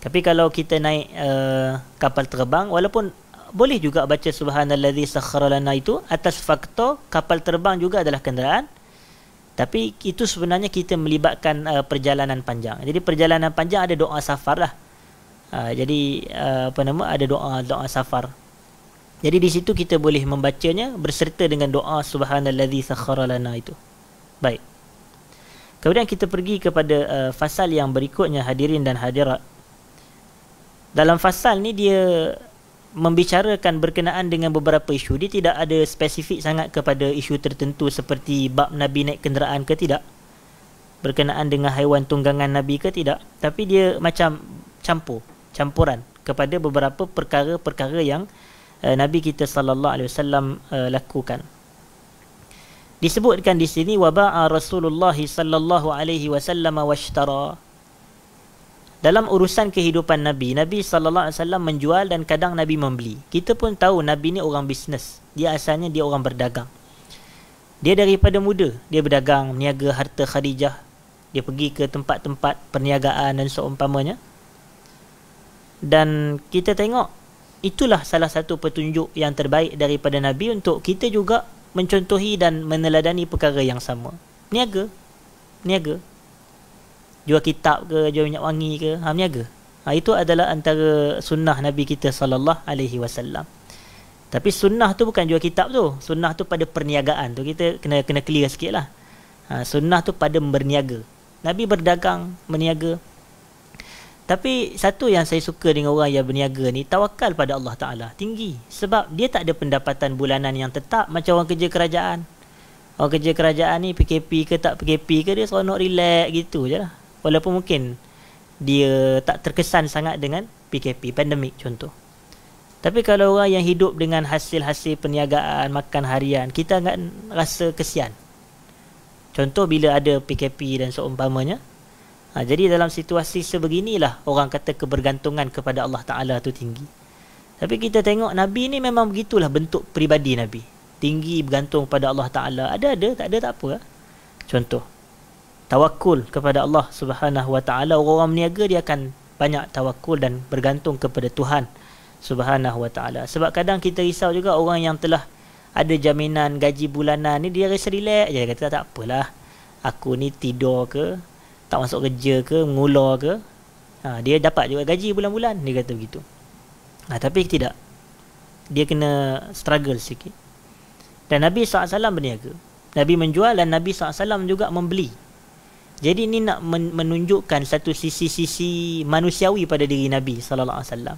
Tapi kalau kita naik kapal terbang, walaupun boleh juga baca subhanallazi sakhkhara lana itu atas faktor kapal terbang juga adalah kenderaan, tapi itu sebenarnya kita melibatkan perjalanan panjang. Jadi perjalanan panjang ada doa safar lah. Jadi ada doa safar. Jadi di situ kita boleh membacanya berserta dengan doa subhanallazi sakhkhara lana itu. Baik. Kemudian kita pergi kepada fasal yang berikutnya, hadirin dan hadirat. Dalam fasal ni dia membicarakan berkenaan dengan beberapa isu. Dia tidak ada spesifik sangat kepada isu tertentu seperti bab Nabi naik kenderaan ke tidak, berkenaan dengan haiwan tunggangan Nabi ke tidak. Tapi dia macam campuran kepada beberapa perkara-perkara yang Nabi kita sallallahu alaihi wasallam lakukan. Disebutkan di sini waba'a Rasulullah sallallahu alaihi wasallam washtara. Dalam urusan kehidupan Nabi sallallahu alaihi wasallam menjual dan kadang Nabi membeli. Kita pun tahu Nabi ni orang bisnes. Dia asalnya dia orang berdagang. Dia daripada muda dia berdagang, meniaga harta Khadijah. Dia pergi ke tempat-tempat perniagaan dan seumpamanya. Dan kita tengok itulah salah satu petunjuk yang terbaik daripada Nabi untuk kita juga mencontohi dan meneladani perkara yang sama. Niaga. Jual kitab ke, jual minyak wangi ke, niaga. Itu adalah antara sunnah Nabi kita sallallahu alaihi wasallam. Tapi sunnah tu bukan jual kitab tu. Sunnah tu pada perniagaan tu. Kita kena clear sikit lah. Sunnah tu pada berniaga. Nabi berdagang, berniaga. Tapi satu yang saya suka dengan orang yang berniaga ni, tawakal pada Allah Ta'ala tinggi. Sebab dia tak ada pendapatan bulanan yang tetap macam orang kerja kerajaan. Orang kerja kerajaan ni PKP ke tak PKP ke, dia seronok relax gitu je lah. Walaupun mungkin dia tak terkesan sangat dengan PKP, pandemik contoh. Tapi kalau orang yang hidup dengan hasil-hasil perniagaan, makan harian, kita akan rasa kesian. Contoh bila ada PKP dan seumpamanya. Jadi dalam situasi sebeginilah orang kata kebergantungan kepada Allah Ta'ala tu tinggi. Tapi kita tengok Nabi ni memang begitulah bentuk peribadi Nabi. Tinggi, bergantung pada Allah Ta'ala. Ada, tak ada, tak apa. Contoh, tawakul kepada Allah Subhanahu Wa Ta'ala. Orang-orang meniaga dia akan banyak tawakul dan bergantung kepada Tuhan Subhanahu Wa Ta'ala. Sebab kadang kita risau juga orang yang telah ada jaminan gaji bulanan ni, dia rasa relax je. Dia kata tak apalah, aku ni tidur ke, tak masuk kerja ke, mengular ke, dia dapat juga gaji bulan-bulan, dia kata begitu. Tapi tidak, dia kena struggle sikit. Dan Nabi SAW berniaga, Nabi menjual dan Nabi SAW juga membeli. Jadi ini nak menunjukkan satu sisi-sisi manusiawi pada diri Nabi SAW.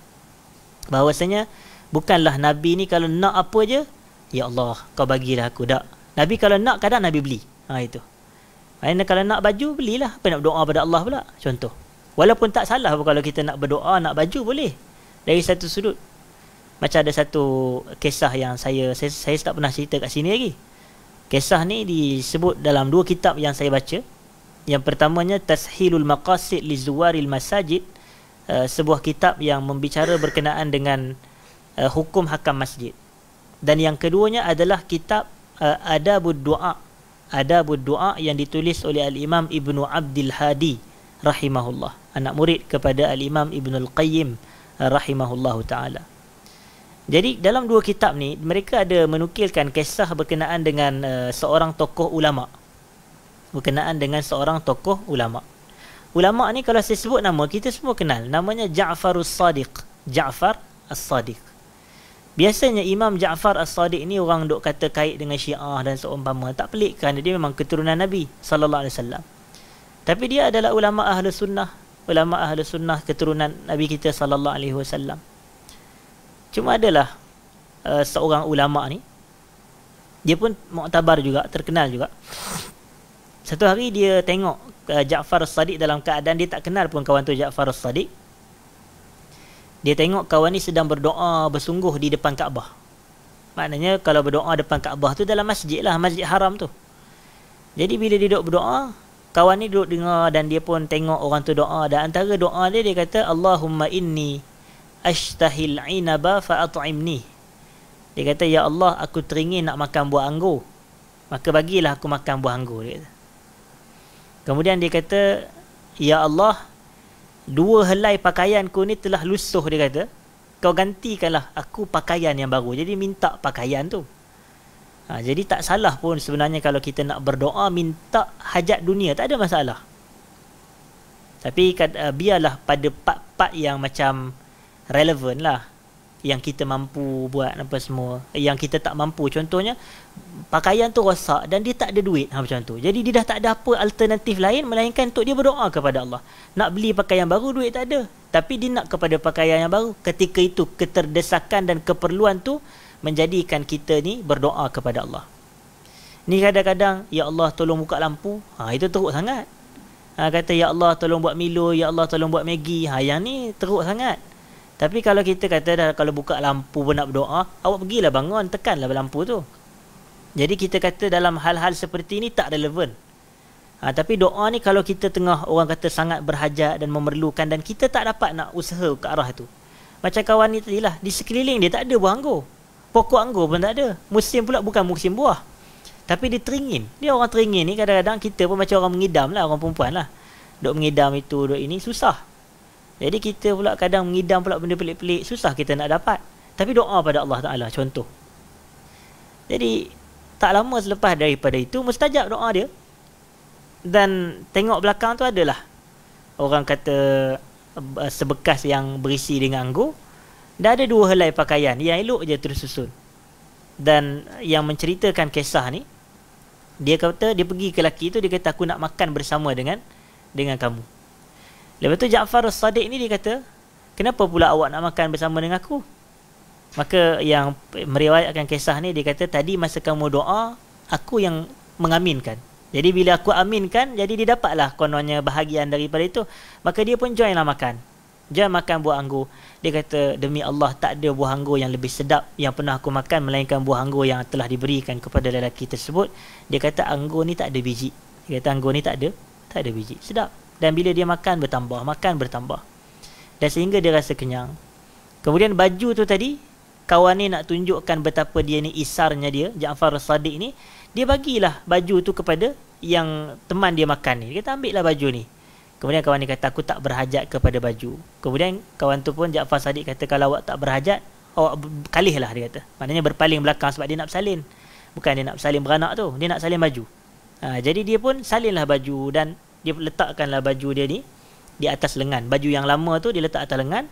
Bahawasanya bukanlah Nabi ni kalau nak apa je, ya Allah kau bagilah aku, tak. Nabi kalau nak kadang Nabi beli. Itu. Kalau nak baju, belilah. Apa nak berdoa pada Allah pula? Contoh. Walaupun tak salah kalau kita nak berdoa, nak baju, boleh. Dari satu sudut. Macam ada satu kisah yang saya tak pernah cerita kat sini lagi. Kisah ni disebut dalam dua kitab yang saya baca. Yang pertamanya Tashilul Maqasid li Zuwaril Masajid. Sebuah kitab yang membicara berkenaan dengan hukum hakam masjid. Dan yang keduanya adalah kitab Adabud Du'a. Adabud Du'a yang ditulis oleh Al-Imam Ibnu Abdul Hadi rahimahullah, anak murid kepada Al-Imam Ibnu Al-Qayyim rahimahullahu ta'ala. Jadi dalam dua kitab ni mereka ada menukilkan kisah berkenaan dengan seorang tokoh ulama. Berkenaan dengan seorang tokoh ulama. Ulama ni kalau saya sebut nama, kita semua kenal. Namanya Ja'farus Sadiq. Ja'far As-Sadiq. Biasanya Imam Ja'far As-Sadiq ni orang duk kata kait dengan Syiah dan seumpama. Tak pelik kerana dia memang keturunan Nabi sallallahu alaihi wasallam. Tapi dia adalah ulama ahli sunnah, ulama ahli sunnah keturunan Nabi kita sallallahu alaihi wasallam. Cuma adalah seorang ulama ni, dia pun muktabar juga, terkenal juga. Satu hari dia tengok Ja'far As-Sadiq dalam keadaan dia tak kenal pun kawan tu Ja'far As-Sadiq. Dia tengok kawan ni sedang berdoa bersungguh di depan Kaabah. Maknanya kalau berdoa depan Kaabah tu dalam masjid lah, masjid haram tu. Jadi bila dia duduk berdoa, kawan ni duduk dengar dan dia pun tengok orang tu doa. Dan antara doa dia, dia kata, Allahumma inni ashtahil inaba fa'at'imni. Dia kata, ya Allah, aku teringin nak makan buah anggur, maka bagilah aku makan buah anggur. Dia kata. Kemudian dia kata, ya Allah, dua helai pakaianku ni telah lusuh, dia kata. Kau gantikanlah aku pakaian yang baru. Jadi minta pakaian tu. Jadi tak salah pun sebenarnya kalau kita nak berdoa minta hajat dunia, tak ada masalah. Tapi biarlah pada part-part yang macam relevan lah, yang kita mampu buat apa semua, yang kita tak mampu. Contohnya pakaian tu rosak dan dia tak ada duit, macam tu. Jadi dia dah tak ada apa alternatif lain melainkan untuk dia berdoa kepada Allah. Nak beli pakaian baru, duit tak ada, tapi dia nak kepada pakaian yang baru. Ketika itu keterdesakan dan keperluan tu menjadikan kita ni berdoa kepada Allah. Ni kadang-kadang, ya Allah tolong buka lampu, itu teruk sangat. Kata ya Allah tolong buat Milo, ya Allah tolong buat Maggi, yang ni teruk sangat. Tapi kalau kita kata dah, kalau buka lampu pun nak berdoa, awak pergilah bangun, tekanlah lampu tu. Jadi kita kata dalam hal-hal seperti ni tak relevan. Tapi doa ni kalau kita tengah orang kata sangat berhajat dan memerlukan, dan kita tak dapat nak usaha ke arah tu. Macam kawan ni tadilah, di sekeliling dia tak ada buah anggur. Pokok anggur pun tak ada. Musim pula bukan musim buah. Tapi dia teringin. Dia orang teringin ni kadang-kadang kita pun macam orang mengidam lah, orang perempuan lah. Duk mengidam itu, duk ini, susah. Jadi kita pula kadang mengidam pula benda pelik-pelik, susah kita nak dapat. Tapi doa pada Allah Ta'ala, contoh. Jadi tak lama selepas daripada itu, mustajab doa dia. Dan tengok belakang tu adalah orang kata sebekas yang berisi dengan anggur. Dah ada 2 helai pakaian yang elok je tersusun. Dan yang menceritakan kisah ni, dia kata dia pergi ke lelaki tu, dia kata aku nak makan bersama dengan kamu. Lepas tu Ja'far As-Sadiq ni dia kata, kenapa pula awak nak makan bersama dengan aku? Maka yang meriwayatkan kisah ni, dia kata tadi masa kamu doa, aku yang mengaminkan. Jadi bila aku aminkan, jadi dia dapatlah kononnya bahagian daripada itu. Maka dia pun join lah makan. Join makan buah anggur. Dia kata demi Allah tak ada buah anggur yang lebih sedap yang pernah aku makan melainkan buah anggur yang telah diberikan kepada lelaki tersebut. Dia kata anggur ni tak ada biji. Dia kata anggur ni tak ada biji. Sedap. Dan bila dia makan bertambah. Dan sehingga dia rasa kenyang. Kemudian baju tu tadi, kawan ni nak tunjukkan betapa dia ni isarnya dia, Ja'far As-Sadiq ni, dia bagilah baju tu kepada yang teman dia makan ni. Dia kata ambillah baju ni. Kemudian kawan ni kata aku tak berhajat kepada baju. Kemudian kawan tu pun Ja'far As-Sadiq kata kalau awak tak berhajat, awak kalihlah, dia kata. Maknanya berpaling belakang sebab dia nak bersalin. Bukan dia nak bersalin beranak tu, dia nak salin baju. Jadi dia pun salinlah baju dan dia letakkanlah baju dia ni di atas lengan. Baju yang lama tu dia letak atas lengan.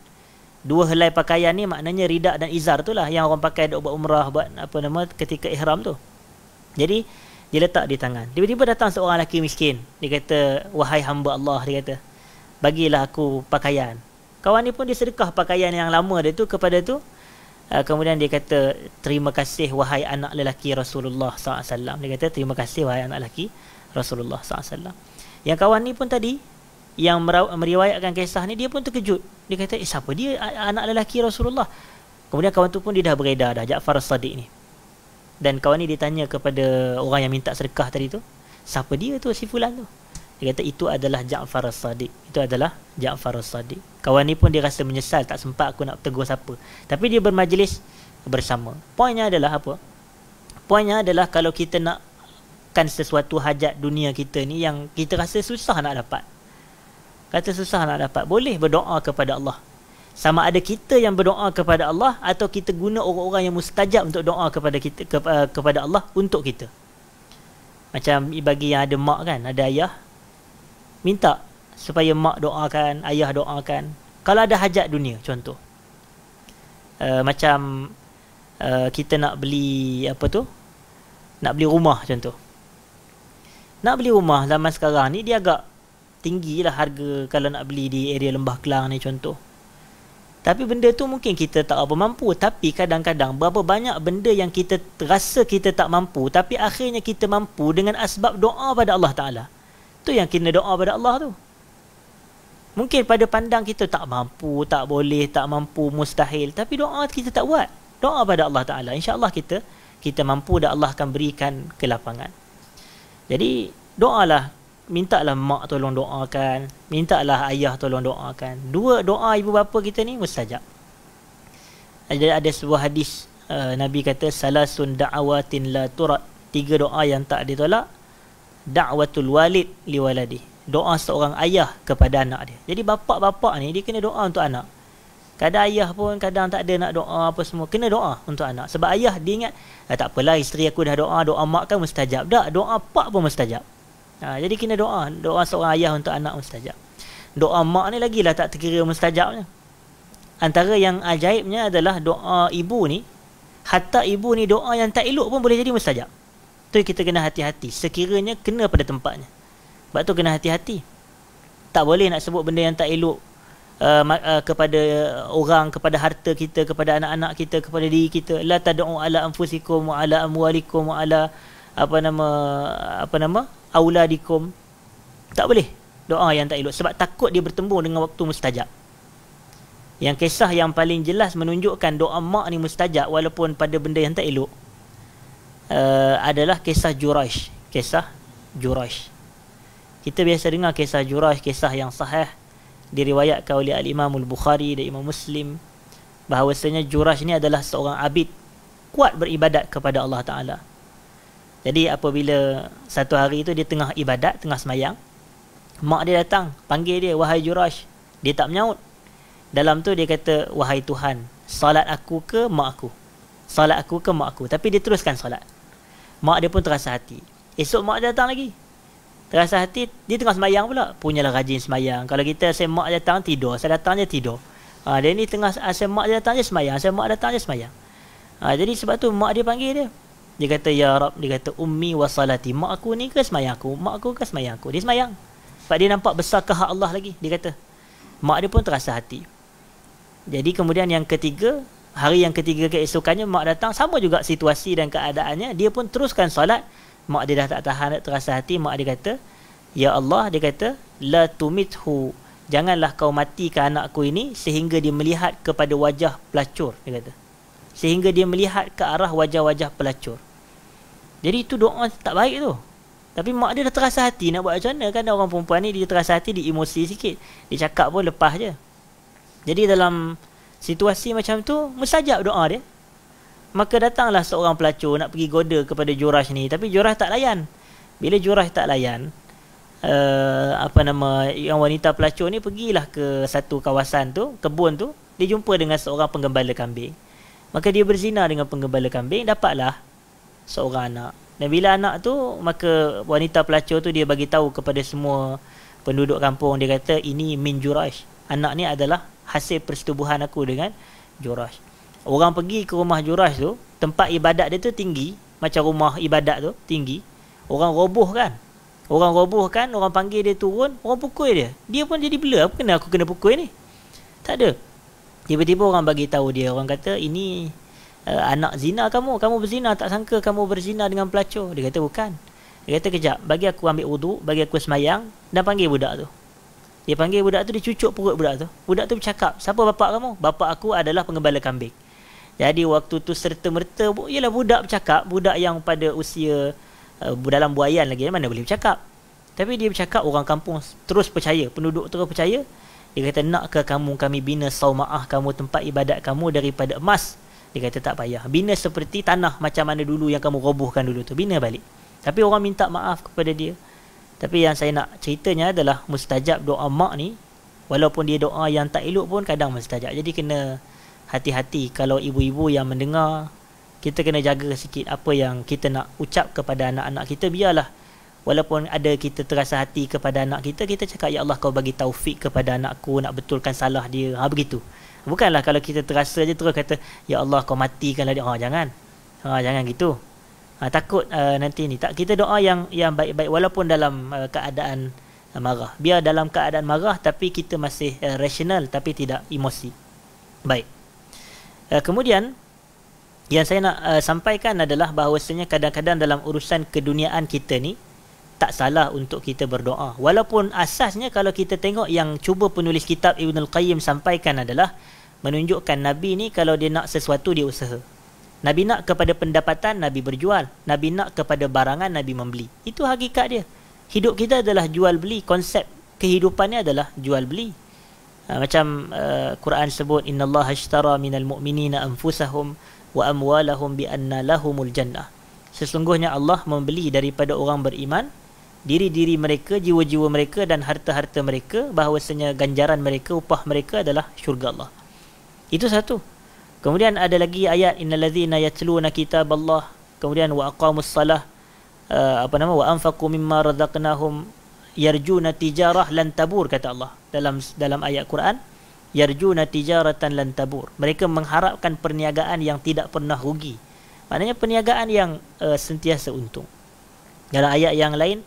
2 helai pakaian ni maknanya rida dan izar tu lah yang orang pakai duk buat umrah, buat apa nama ketika ihram tu. Jadi dia letak di tangan. Tiba-tiba datang seorang lelaki miskin. Dia kata, wahai hamba Allah, dia kata, bagilah aku pakaian. Kawan ni pun dia sedekah pakaian yang lama dia tu kepada tu. Kemudian dia kata, terima kasih wahai anak lelaki Rasulullah SAW. Dia kata, terima kasih wahai anak lelaki Rasulullah SAW. Yang kawan ni pun tadi yang meriwayatkan kisah ni, dia pun terkejut. Dia kata, siapa dia anak lelaki Rasulullah? Kemudian kawan tu pun dia dah beredar dah, Ja'far As-Sadiq ni. Dan kawan ni ditanya kepada orang yang minta sedekah tadi tu, siapa dia tu, si fulan tu? Dia kata itu adalah Ja'far As-Sadiq. Itu adalah Ja'far As-Sadiq. Kawan ni pun dia rasa menyesal, tak sempat aku nak tegur siapa. Tapi dia bermajlis bersama. Poinnya adalah apa? Poinnya adalah kalau kita nak kan sesuatu hajat dunia kita ni yang kita rasa susah nak dapat. Kata susah nak dapat, boleh berdoa kepada Allah. Sama ada kita yang berdoa kepada Allah atau kita guna orang-orang yang mustajab untuk doa kepada kita, kepada Allah untuk kita. Macam bagi yang ada mak kan, ada ayah, minta supaya mak doakan, ayah doakan. Kalau ada hajat dunia, contoh. Macam kita nak beli apa tu? Nak beli rumah contoh. Nak beli rumah zaman sekarang ni dia agak tinggi lah harga kalau nak beli di area Lembah Kelang ni contoh. Tapi benda tu mungkin kita tak apa mampu. Tapi kadang-kadang berapa banyak benda yang kita rasa kita tak mampu, tapi akhirnya kita mampu dengan asbab doa pada Allah Ta'ala. Tu yang kena doa pada Allah tu. Mungkin pada pandang kita tak mampu, tak boleh, tak mampu, mustahil. Tapi doa kita tak buat. Doa pada Allah Ta'ala. InsyaAllah kita mampu dan Allah akan berikan kelapangan. Jadi doalah, mintalah mak tolong doakan, mintalah ayah tolong doakan. 2 doa ibu bapa kita ni mustajab. Ada sebuah hadis Nabi kata salasun da'awatin la turad. 3 doa yang tak ditolak. Da'watul walid li waladi. Doa seorang ayah kepada anak dia. Jadi bapak-bapak ni dia kena doa untuk anak. Kadang ayah pun kadang tak ada nak doa apa semua, kena doa untuk anak. Sebab ayah dia ingat, tak apalah isteri aku dah doa, doa mak kan mustajab. Tak, doa pak pun mustajab. Jadi kena doa seorang ayah untuk anak mustajab. Doa mak ni lagilah tak terkira mustajabnya. Antara yang ajaibnya adalah doa ibu ni, hatta ibu ni doa yang tak elok pun boleh jadi mustajab. Tu kita kena hati-hati, sekiranya kena pada tempatnya. Sebab tu kena hati-hati. Tak boleh nak sebut benda yang tak elok kepada orang, kepada harta kita, kepada anak-anak kita, kepada diri kita. La tad'u ala anfusikum wa ala amwalikum wa ala apa nama auladikum. Tak boleh doa yang tak elok, sebab takut dia bertembung dengan waktu mustajab. Yang kisah yang paling jelas menunjukkan doa mak ni mustajab walaupun pada benda yang tak elok adalah kisah Juraish. Kisah Juraish, kita biasa dengar kisah Juraish, kisah yang sahih, diriwayatkan oleh Al-Imam Al-Bukhari dan Imam Muslim, bahawasanya Juraish ni adalah seorang abid kuat beribadat kepada Allah Ta'ala. Jadi apabila satu hari tu dia tengah ibadat, tengah semayang, mak dia datang panggil dia, wahai Juraish. Dia tak menyaut. Dalam tu dia kata, wahai Tuhan, salat aku ke mak aku? Salat aku ke mak aku? Tapi dia teruskan salat. Mak dia pun terasa hati. Esok mak dia datang lagi, terasa hati, dia tengah semayang pula. Punyalah rajin semayang. Kalau kita saya mak datang tidur, saya datang je tidur. Dia ni tengah saya mak dia datang je semayang, saya mak datang je semayang. Jadi sebab tu mak dia panggil dia. Dia kata, ya Rab, dia kata, ummi wa salati. Mak aku ni ke semayang aku? Mak aku ke semayang aku? Dia semayang. Sebab dia nampak besar ke hak Allah lagi. Dia kata, mak dia pun terasa hati. Jadi kemudian yang ketiga, hari yang ketiga keesokannya mak datang, sama juga situasi dan keadaannya, dia pun teruskan solat. Mak dia dah tak tahan, terasa hati. Mak dia kata, ya Allah, dia kata, la tumithu, janganlah kau matikan anakku ini sehingga dia melihat kepada wajah pelacur. Dia kata, sehingga dia melihat ke arah wajah-wajah pelacur. Jadi itu doa tak baik tu. Tapi mak dia dah terasa hati, nak buat macam mana? Kan orang perempuan ni dia terasa hati, dia emosi sikit, dia cakap pun lepas je. Jadi dalam situasi macam tu, mustajab doa dia. Maka datanglah seorang pelacur nak pergi goda kepada Juraish ni, tapi Juraish tak layan. Bila Juraish tak layan, yang wanita pelacur ni pergilah ke satu kawasan tu, kebun tu, dia jumpa dengan seorang penggembala kambing. Maka dia berzina dengan penggembala kambing, dapatlah seorang anak. Dan bila anak tu, maka wanita pelacur tu dia bagi tahu kepada semua penduduk kampung. Dia kata, ini min Juraish, anak ni adalah hasil persetubuhan aku dengan Juraish. Orang pergi ke rumah Juraish tu, tempat ibadat dia tu tinggi, macam rumah ibadat tu tinggi. Orang robohkan, orang panggil dia turun, orang pukul dia. Dia pun jadi bela, apa kena aku kena pukul ni? Tak ada. Tiba-tiba orang bagi tahu dia, orang kata, ini anak zina kamu berzina, tak sangka kamu berzina dengan pelacur. Dia kata, bukan. Dia kata, kejap, bagi aku ambil wuduk, bagi aku semayang, dan panggil budak tu. Dia panggil budak tu, dia cucuk perut budak tu. Budak tu bercakap, siapa bapak kamu? Bapak aku adalah penggembala kambing. Jadi waktu tu serta-merta, ialah budak bercakap, budak yang pada usia dalam buayan lagi, mana boleh bercakap. Tapi dia bercakap, orang kampung terus percaya, penduduk terus percaya. Dia kata, nakkah kamu kami bina sauma'ah kamu, tempat ibadat kamu daripada emas? Dia kata, tak payah. Bina seperti tanah macam mana dulu yang kamu robohkan dulu tu, bina balik. Tapi orang minta maaf kepada dia. Tapi yang saya nak ceritanya adalah mustajab doa mak ni, walaupun dia doa yang tak elok pun kadang mustajab. Jadi kena hati-hati kalau ibu-ibu yang mendengar, kita kena jaga sikit apa yang kita nak ucap kepada anak-anak kita. Biarlah walaupun ada kita terasa hati kepada anak kita, kita cakap, ya Allah, kau bagi taufik kepada anakku nak betulkan salah dia. Begitu. Bukanlah kalau kita terasa je terus kata, ya Allah, kau matikanlah dia. Jangan. Jangan gitu. Takut nanti ni. Kita doa yang baik-baik walaupun dalam keadaan marah. Biar dalam keadaan marah tapi kita masih rasional, tapi tidak emosi. Baik. Kemudian yang saya nak sampaikan adalah bahawasanya kadang-kadang dalam urusan keduniaan kita ni tak salah untuk kita berdoa. Walaupun asasnya kalau kita tengok yang cuba penulis kitab Ibn Al-Qayyim sampaikan adalah menunjukkan Nabi ni kalau dia nak sesuatu dia usaha. Nabi nak kepada pendapatan, Nabi berjual. Nabi nak kepada barangan, Nabi membeli. Itu hakikat dia. Hidup kita adalah jual beli. Konsep kehidupannya adalah jual beli. Macam Quran sebut, innallaha ashtara minal mu'minina anfusahum wa amwalahum bi anna lahumul jannah. Sesungguhnya Allah membeli daripada orang beriman diri-diri mereka, jiwa-jiwa mereka dan harta-harta mereka, bahawasanya ganjaran mereka, upah mereka adalah syurga Allah. Itu satu. Kemudian ada lagi ayat, innallazina yatluna kitaballah, kemudian wa aqamus salah, wa anfaqu mimma razaqnahum yarjuna tijarah lan tabur, kata Allah dalam ayat Quran. yarjuna tijaratan lan tabur. Mereka mengharapkan perniagaan yang tidak pernah rugi. Maknanya perniagaan yang sentiasa untung. Dalam ayat yang lain,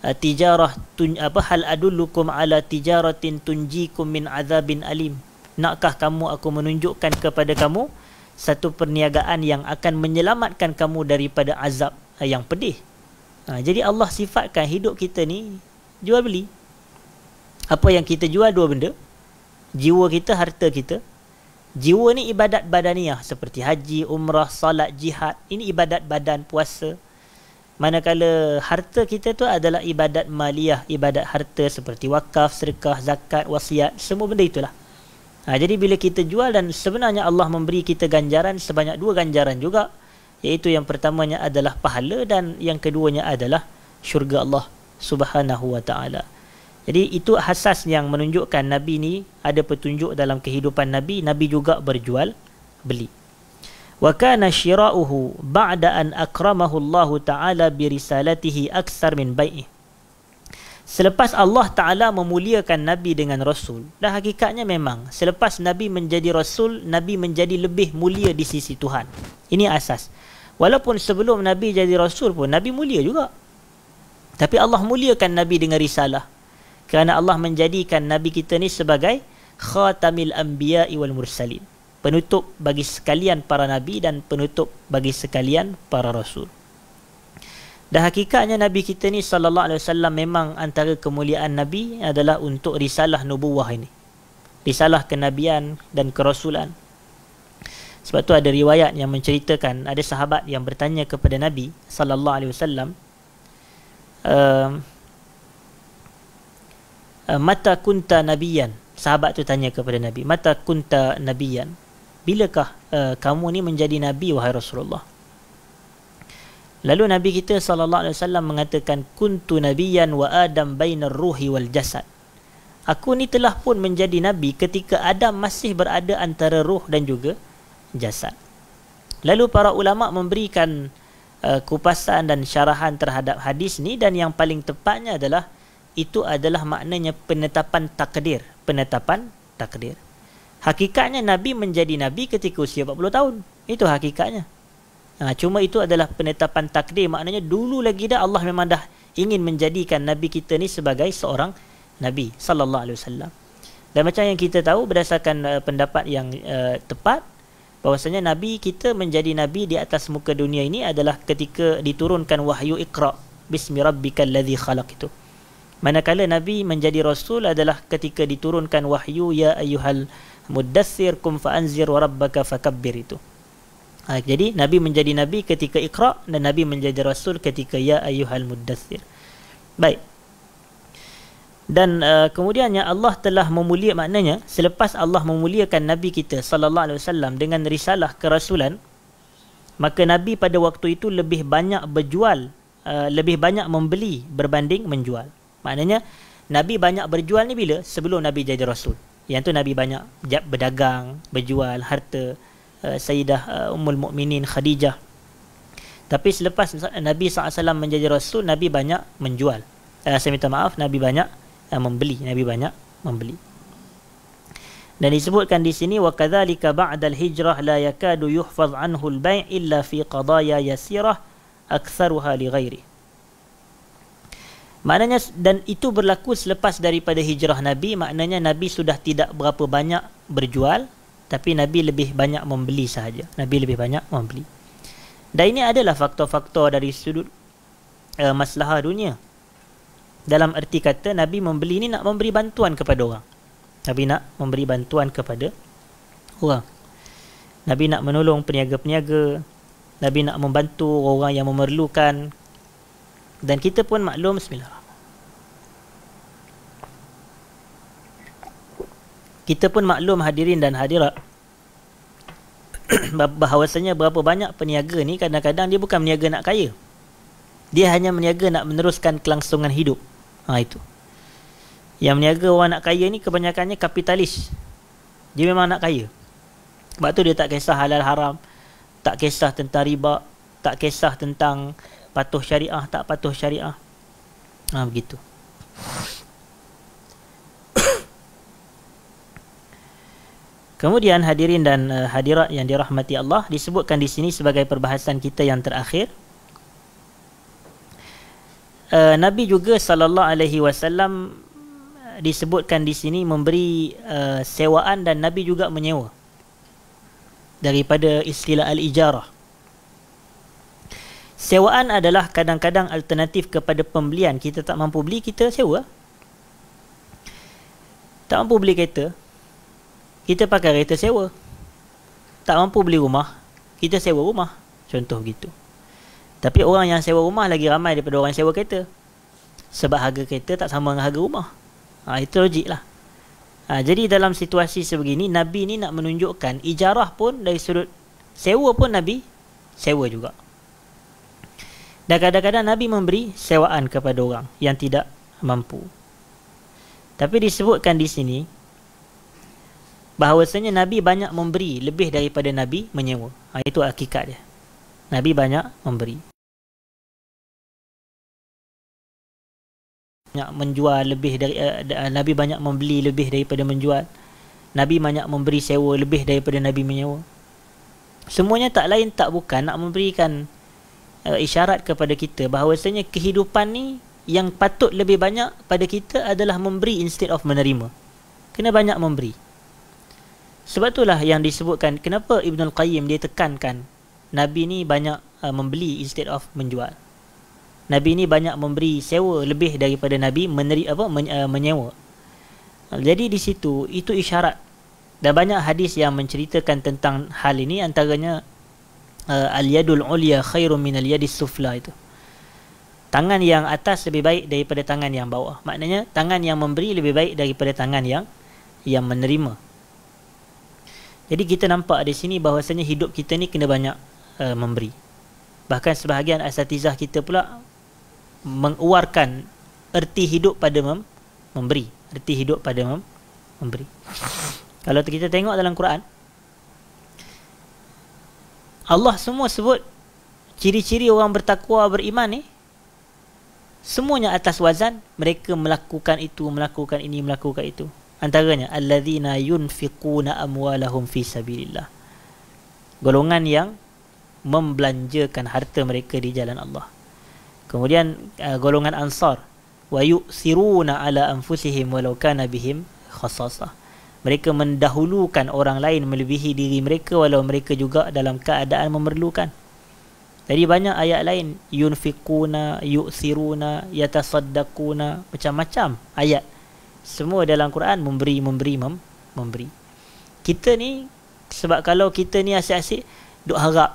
hal adullukum ala tijaratin tunjikum min azabin alim. Nakkah kamu aku menunjukkan kepada kamu satu perniagaan yang akan menyelamatkan kamu daripada azab yang pedih. Jadi Allah sifatkan hidup kita ni jual beli. Apa yang kita jual dua benda. Jiwa kita, harta kita. Jiwa ni ibadat badaniah seperti haji, umrah, salat, jihad. Ini ibadat badan, puasa. Manakala harta kita tu adalah ibadat maliyah, ibadat harta seperti wakaf, sedekah, zakat, wasiat, semua benda itulah. Jadi bila kita jual, dan sebenarnya Allah memberi kita ganjaran sebanyak 2 ganjaran juga, iaitu yang pertamanya adalah pahala dan yang keduanya adalah syurga Allah Subhanahu wa taala. Jadi itu asas yang menunjukkan Nabi ni ada petunjuk dalam kehidupan Nabi. Nabi juga berjual beli. Wa kana syira'uhu ba'da an akramahu Allah Ta'ala bi risalatihi aksar min bai'i. Selepas Allah Ta'ala memuliakan Nabi dengan Rasul, dan hakikatnya memang selepas Nabi menjadi Rasul, Nabi menjadi lebih mulia di sisi Tuhan. Ini asas. Walaupun sebelum Nabi jadi Rasul pun Nabi mulia juga. Tapi Allah muliakan Nabi dengan risalah. Kerana Allah menjadikan Nabi kita ni sebagai khatamil anbiya'i wal mursalin, penutup bagi sekalian para Nabi dan penutup bagi sekalian para Rasul. Dan hakikatnya Nabi kita ni sallallahu alaihi wasallam memang antara kemuliaan Nabi adalah untuk risalah nubuwah ini, risalah kenabian dan kerasulan. Sebab tu ada riwayat yang menceritakan ada sahabat yang bertanya kepada Nabi sallallahu alaihi wasallam, mata kunta nabiyan. Sahabat tu tanya kepada Nabi, mata kunta nabiyan, bilakah kamu ni menjadi nabi wahai Rasulullah? Lalu Nabi kita sallallahu alaihi wasallam mengatakan, kuntu nabiyan wa adam bainar ruhi wal jasad. Aku ni telah pun menjadi nabi ketika Adam masih berada antara ruh dan juga jasad. Lalu para ulama memberikan kupasan dan syarahan terhadap hadis ni, dan yang paling tepatnya adalah itu adalah maknanya penetapan takdir. Penetapan takdir. Hakikatnya Nabi menjadi Nabi ketika usia 40 tahun. Itu hakikatnya. Cuma itu adalah penetapan takdir. Maknanya dulu lagi dah Allah memang dah ingin menjadikan Nabi kita ni sebagai seorang Nabi sallallahu alaihi wasallam. Dan macam yang kita tahu berdasarkan pendapat yang tepat, bahwasanya Nabi kita menjadi Nabi di atas muka dunia ini adalah ketika diturunkan wahyu Iqra bismi rabbikal ladzi khalaq itu. Manakala Nabi menjadi Rasul adalah ketika diturunkan wahyu ya ayyuhal muddaththir kum fa'anzir wa rabbaka fakabbir itu. Jadi Nabi menjadi Nabi ketika Iqra, dan Nabi menjadi Rasul ketika ya ayyuhal muddaththir. Baik. Dan kemudiannya Allah telah maknanya selepas Allah memuliakan Nabi kita sallallahu alaihi wasallam dengan risalah kerasulan, maka Nabi pada waktu itu lebih banyak berjual, lebih banyak membeli berbanding menjual. Maknanya Nabi banyak berjual ni bila? Sebelum Nabi jadi Rasul. Yang tu Nabi banyak berdagang, berjual harta. Sayyidah Ummul Mukminin Khadijah. Tapi selepas Nabi SAW menjadi Rasul, Nabi banyak menjual. Saya minta maaf, Nabi banyak membeli. Nabi banyak membeli. Dan disebutkan di sini, wa kadzalika ba'dal hijrah la yakadu yuhfaz anhu al-bai' illa fi qadaya yasirah aktsaruha li ghairi. Maknanya, dan itu berlaku selepas daripada hijrah Nabi. Maknanya Nabi sudah tidak berapa banyak berjual, tapi Nabi lebih banyak membeli sahaja. Nabi lebih banyak membeli. Dan ini adalah faktor-faktor dari sudut maslahah dunia. Dalam erti kata, Nabi membeli ni nak memberi bantuan kepada orang. Nabi nak memberi bantuan kepada orang. Nabi nak menolong peniaga-peniaga. Nabi nak membantu orang yang memerlukan. Dan kita pun maklum, bismillah, kita pun maklum hadirin dan hadirat, bahawasanya berapa banyak peniaga ni kadang-kadang dia bukan meniaga nak kaya. Dia hanya meniaga nak meneruskan kelangsungan hidup. Itu. Yang meniaga orang nak kaya ni kebanyakannya kapitalis. Dia memang nak kaya. Sebab tu dia tak kisah halal haram, tak kisah tentang riba, tak kisah tentang patuh syariah, tak patuh syariah. Begitu. Kemudian hadirin dan hadirat yang dirahmati Allah, disebutkan di sini sebagai perbahasan kita yang terakhir, Nabi juga sallallahu alaihi wasallam disebutkan di sini memberi sewaan, dan Nabi juga menyewa daripada istilah al-ijarah. Sewaan adalah kadang-kadang alternatif kepada pembelian. Kita tak mampu beli, kita sewa. Tak mampu beli kereta, kita pakai kereta sewa. Tak mampu beli rumah, kita sewa rumah. Contoh begitu. Tapi orang yang sewa rumah lagi ramai daripada orang yang sewa kereta, sebab harga kereta tak sama dengan harga rumah. Itu logik lah. Jadi dalam situasi sebegini, Nabi ni nak menunjukkan ijarah pun dari sudut sewa pun Nabi sewa juga. Dan kadang-kadang Nabi memberi sewaan kepada orang yang tidak mampu. Tapi disebutkan di sini bahawasanya Nabi banyak memberi lebih daripada Nabi menyewa. Itu hakikat dia. Nabi banyak memberi. Banyak menjual lebih dari Nabi banyak membeli lebih daripada menjual. Nabi banyak memberi sewa lebih daripada Nabi menyewa. Semuanya tak lain tak bukan nak memberikan isyarat kepada kita bahawasanya kehidupan ni yang patut lebih banyak pada kita adalah memberi instead of menerima. Kena banyak memberi. Sebab itulah yang disebutkan kenapa Ibn Al-Qayyim dia tekankan Nabi ni banyak membeli instead of menjual. Nabi ni banyak memberi sewa lebih daripada Nabi menyewa. Jadi di situ itu isyarat. Dan banyak hadis yang menceritakan tentang hal ini, antaranya al-yadul ulya khairun min al-yadis sufla itu. Tangan yang atas lebih baik daripada tangan yang bawah. Maknanya tangan yang memberi lebih baik daripada tangan yang menerima. Jadi kita nampak di sini bahawasanya hidup kita ni kena banyak memberi. Bahkan sebahagian asatizah kita pula mengeluarkan erti hidup pada memberi. Erti hidup pada memberi. Kalau kita tengok dalam Quran, Allah semua sebut ciri-ciri orang bertakwa, beriman ni, semuanya atas wazan mereka melakukan itu, melakukan ini, melakukan itu. Antaranya allazina yunfiquna amwalahum fi sabilillah. Golongan yang membelanjakan harta mereka di jalan Allah. Kemudian golongan Ansar, wa yu'thiruna ala anfusihim walau kana bihim khassasah. Mereka mendahulukan orang lain melebihi diri mereka walau mereka juga dalam keadaan memerlukan. Jadi banyak ayat lain, yunfiquna, yu'thiruna, yatasaddaquna, macam-macam ayat. Semua dalam Quran memberi. Kita ni, sebab kalau kita ni asyik-asyik duk harap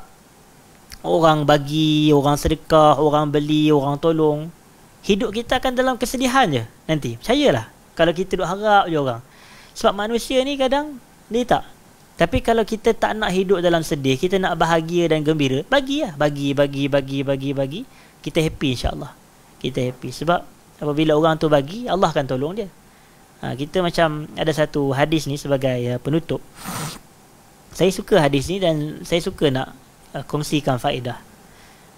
orang bagi, orang sedekah, orang beli, orang tolong, hidup kita akan dalam kesedihan je nanti. Percayalah, kalau kita duk harap je orang. Sebab manusia ni kadang dia tak. Tapi kalau kita tak nak hidup dalam sedih, kita nak bahagia dan gembira, bagilah, bagi. Kita happy, insya-Allah. Kita happy sebab apabila orang tu bagi, Allah akan tolong dia. Kita macam ada satu hadis ni sebagai penutup. Saya suka hadis ni dan saya suka nak kongsikan faedah.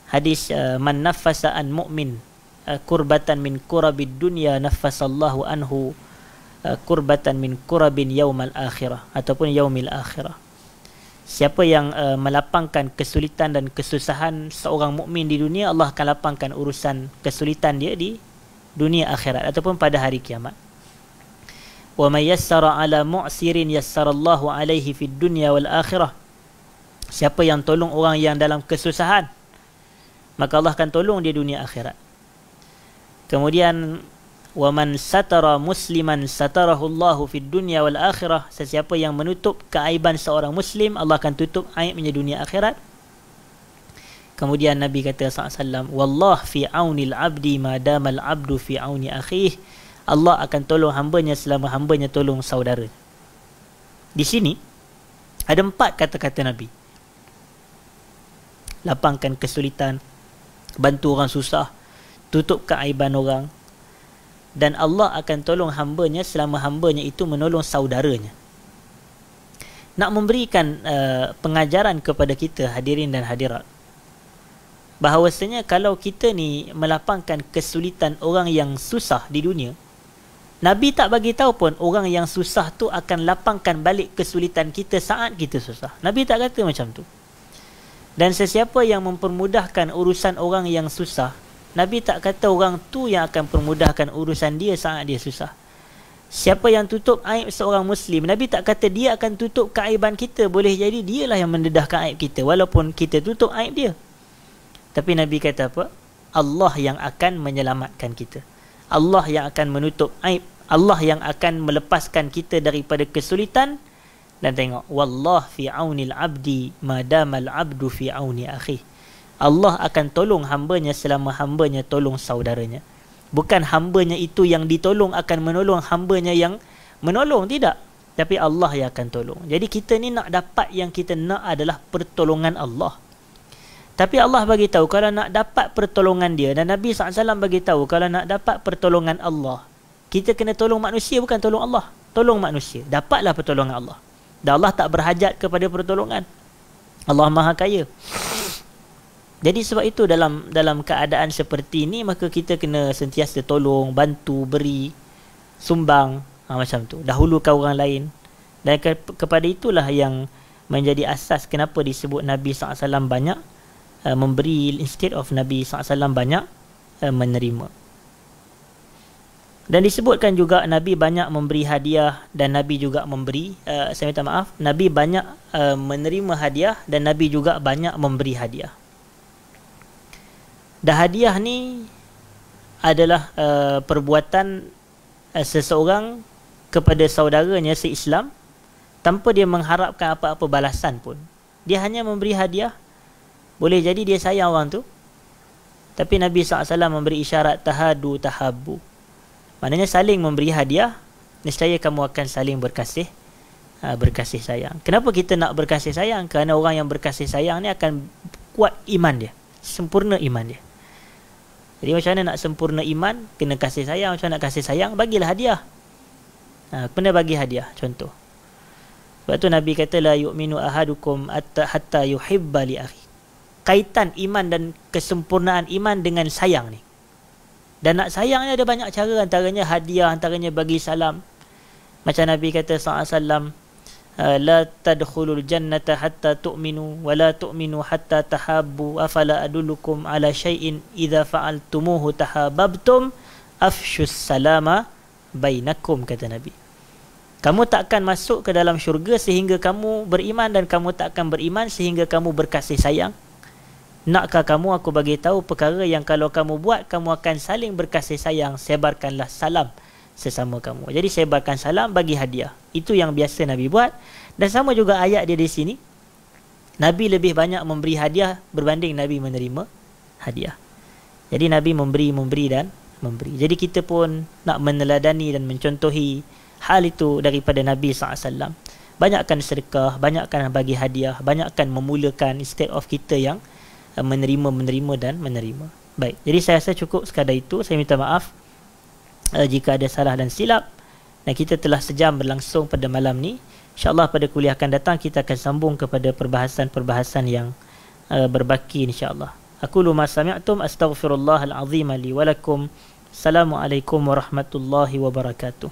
Hadis man naffasa an mu'min kurbatan min kurabid dunya naffasallahu anhu kurbatan min kurabin yaumal akhirah ataupun yaumil akhirah. Siapa yang melapangkan kesulitan dan kesusahan seorang mukmin di dunia, Allah akan lapangkan urusan kesulitan dia di dunia akhirat ataupun pada hari kiamat. Wa may yassara ala mu'sirin yassarallahu alaihi fid dunya wal akhirah. Siapa yang tolong orang yang dalam kesusahan, maka Allah akan tolong dia dunia akhirat. Kemudian wa man satara musliman satarahu Allahu fid dunya wal akhirah. Sesiapa yang menutup keaiban seorang muslim, Allah akan tutup aibnya dunia akhirat. Kemudian Nabi kata SAW, wallah fi aunil abdi ma damal abdu fi auni akhih. Allah akan tolong hambanya selama hambanya tolong saudara. Di sini ada 4 kata-kata Nabi. Lapangkan kesulitan, bantu orang susah, tutup keaiban orang, dan Allah akan tolong hambanya selama hambanya itu menolong saudaranya. Nak memberikan pengajaran kepada kita hadirin dan hadirat, bahawasanya kalau kita ni melapangkan kesulitan orang yang susah di dunia, Nabi tak bagi tahu pun orang yang susah tu akan lapangkan balik kesulitan kita saat kita susah. Nabi tak kata macam tu. Dan sesiapa yang mempermudahkan urusan orang yang susah, Nabi tak kata orang tu yang akan permudahkan urusan dia saat dia susah. Siapa yang tutup aib seorang Muslim, Nabi tak kata dia akan tutup keaiban kita. Boleh jadi dialah yang mendedahkan aib kita walaupun kita tutup aib dia. Tapi Nabi kata apa? Allah yang akan menyelamatkan kita. Allah yang akan menutup aib. Allah yang akan melepaskan kita daripada kesulitan. Dan tengok, wallah fi aunil abdi madamal abdu fi auni akhi. Allah akan tolong hambanya selama hambanya tolong saudaranya. Bukan hambanya itu yang ditolong akan menolong hambanya yang menolong, tidak. Tapi Allah yang akan tolong. Jadi kita ni nak dapat yang kita nak adalah pertolongan Allah. Tapi Allah bagi tahu kalau nak dapat pertolongan dia, dan Nabi SAW bagi tahu kalau nak dapat pertolongan Allah, kita kena tolong manusia, bukan tolong Allah. Tolong manusia, dapatlah pertolongan Allah. Dan Allah tak berhajat kepada pertolongan. Allah Maha Kaya. Jadi sebab itu dalam keadaan seperti ini, maka kita kena sentiasa tolong, bantu, beri, sumbang, macam tu. Dahulukan orang lain. Dan kepada itulah yang menjadi asas kenapa disebut Nabi SAW banyak memberi instead of Nabi SAW banyak menerima. Dan disebutkan juga Nabi banyak memberi hadiah dan Nabi juga memberi, saya minta maaf, Nabi banyak menerima hadiah dan Nabi juga banyak memberi hadiah. Dan hadiah ni adalah perbuatan seseorang kepada saudaranya se-Islam tanpa dia mengharapkan apa-apa balasan pun. Dia hanya memberi hadiah. Boleh jadi dia sayang orang tu, tapi Nabi SAW memberi isyarat tahadu tahabu. Maknanya saling memberi hadiah, nescaya kamu akan saling berkasih sayang. Kenapa kita nak berkasih sayang? Kerana orang yang berkasih sayang ni akan kuat iman dia, sempurna iman dia. Jadi macam mana nak sempurna iman? Kena kasih sayang. Macam mana nak kasih sayang? Bagilah hadiah. Kena bagi hadiah, contoh. Sebab tu Nabi kata la yu'minu ahadukum hatta yuhibba li akhi. Kaitan iman dan kesempurnaan iman dengan sayang ni. Dan nak sayang ni ada banyak cara, antaranya hadiah, antaranya bagi salam. Macam Nabi kata SAW, la tadkhulul jannata hatta tu'minu wa la tu'minu hatta tahabbu afala adullukum ala syai'in idza fa'altumuhu tahabbtum afshus salama bainakum, kata Nabi. Kamu takkan masuk ke dalam syurga sehingga kamu beriman, dan kamu takkan beriman sehingga kamu berkasih sayang. Nakkah kamu aku bagi tahu perkara yang kalau kamu buat, kamu akan saling berkasih sayang? Sebarkanlah salam sesama kamu. Jadi sebarkan salam, bagi hadiah. Itu yang biasa Nabi buat. Dan sama juga ayat dia di sini. Nabi lebih banyak memberi hadiah berbanding Nabi menerima hadiah. Jadi Nabi memberi dan memberi. Jadi kita pun nak meneladani dan mencontohi hal itu daripada Nabi SAW. Banyakkan sedekah, banyakkan bagi hadiah, banyakkan memulakan instead of kita yang menerima dan menerima. Baik, jadi saya rasa cukup sekadar itu. Saya minta maaf jika ada salah dan silap. Dan kita telah sejam berlangsung pada malam ni. InsyaAllah pada kuliah akan datang kita akan sambung kepada perbahasan-perbahasan yang berbaki insyaAllah. Aqulu ma sami'tum astaghfirullahal azim li wa lakum. Assalamualaikum warahmatullahi wabarakatuh.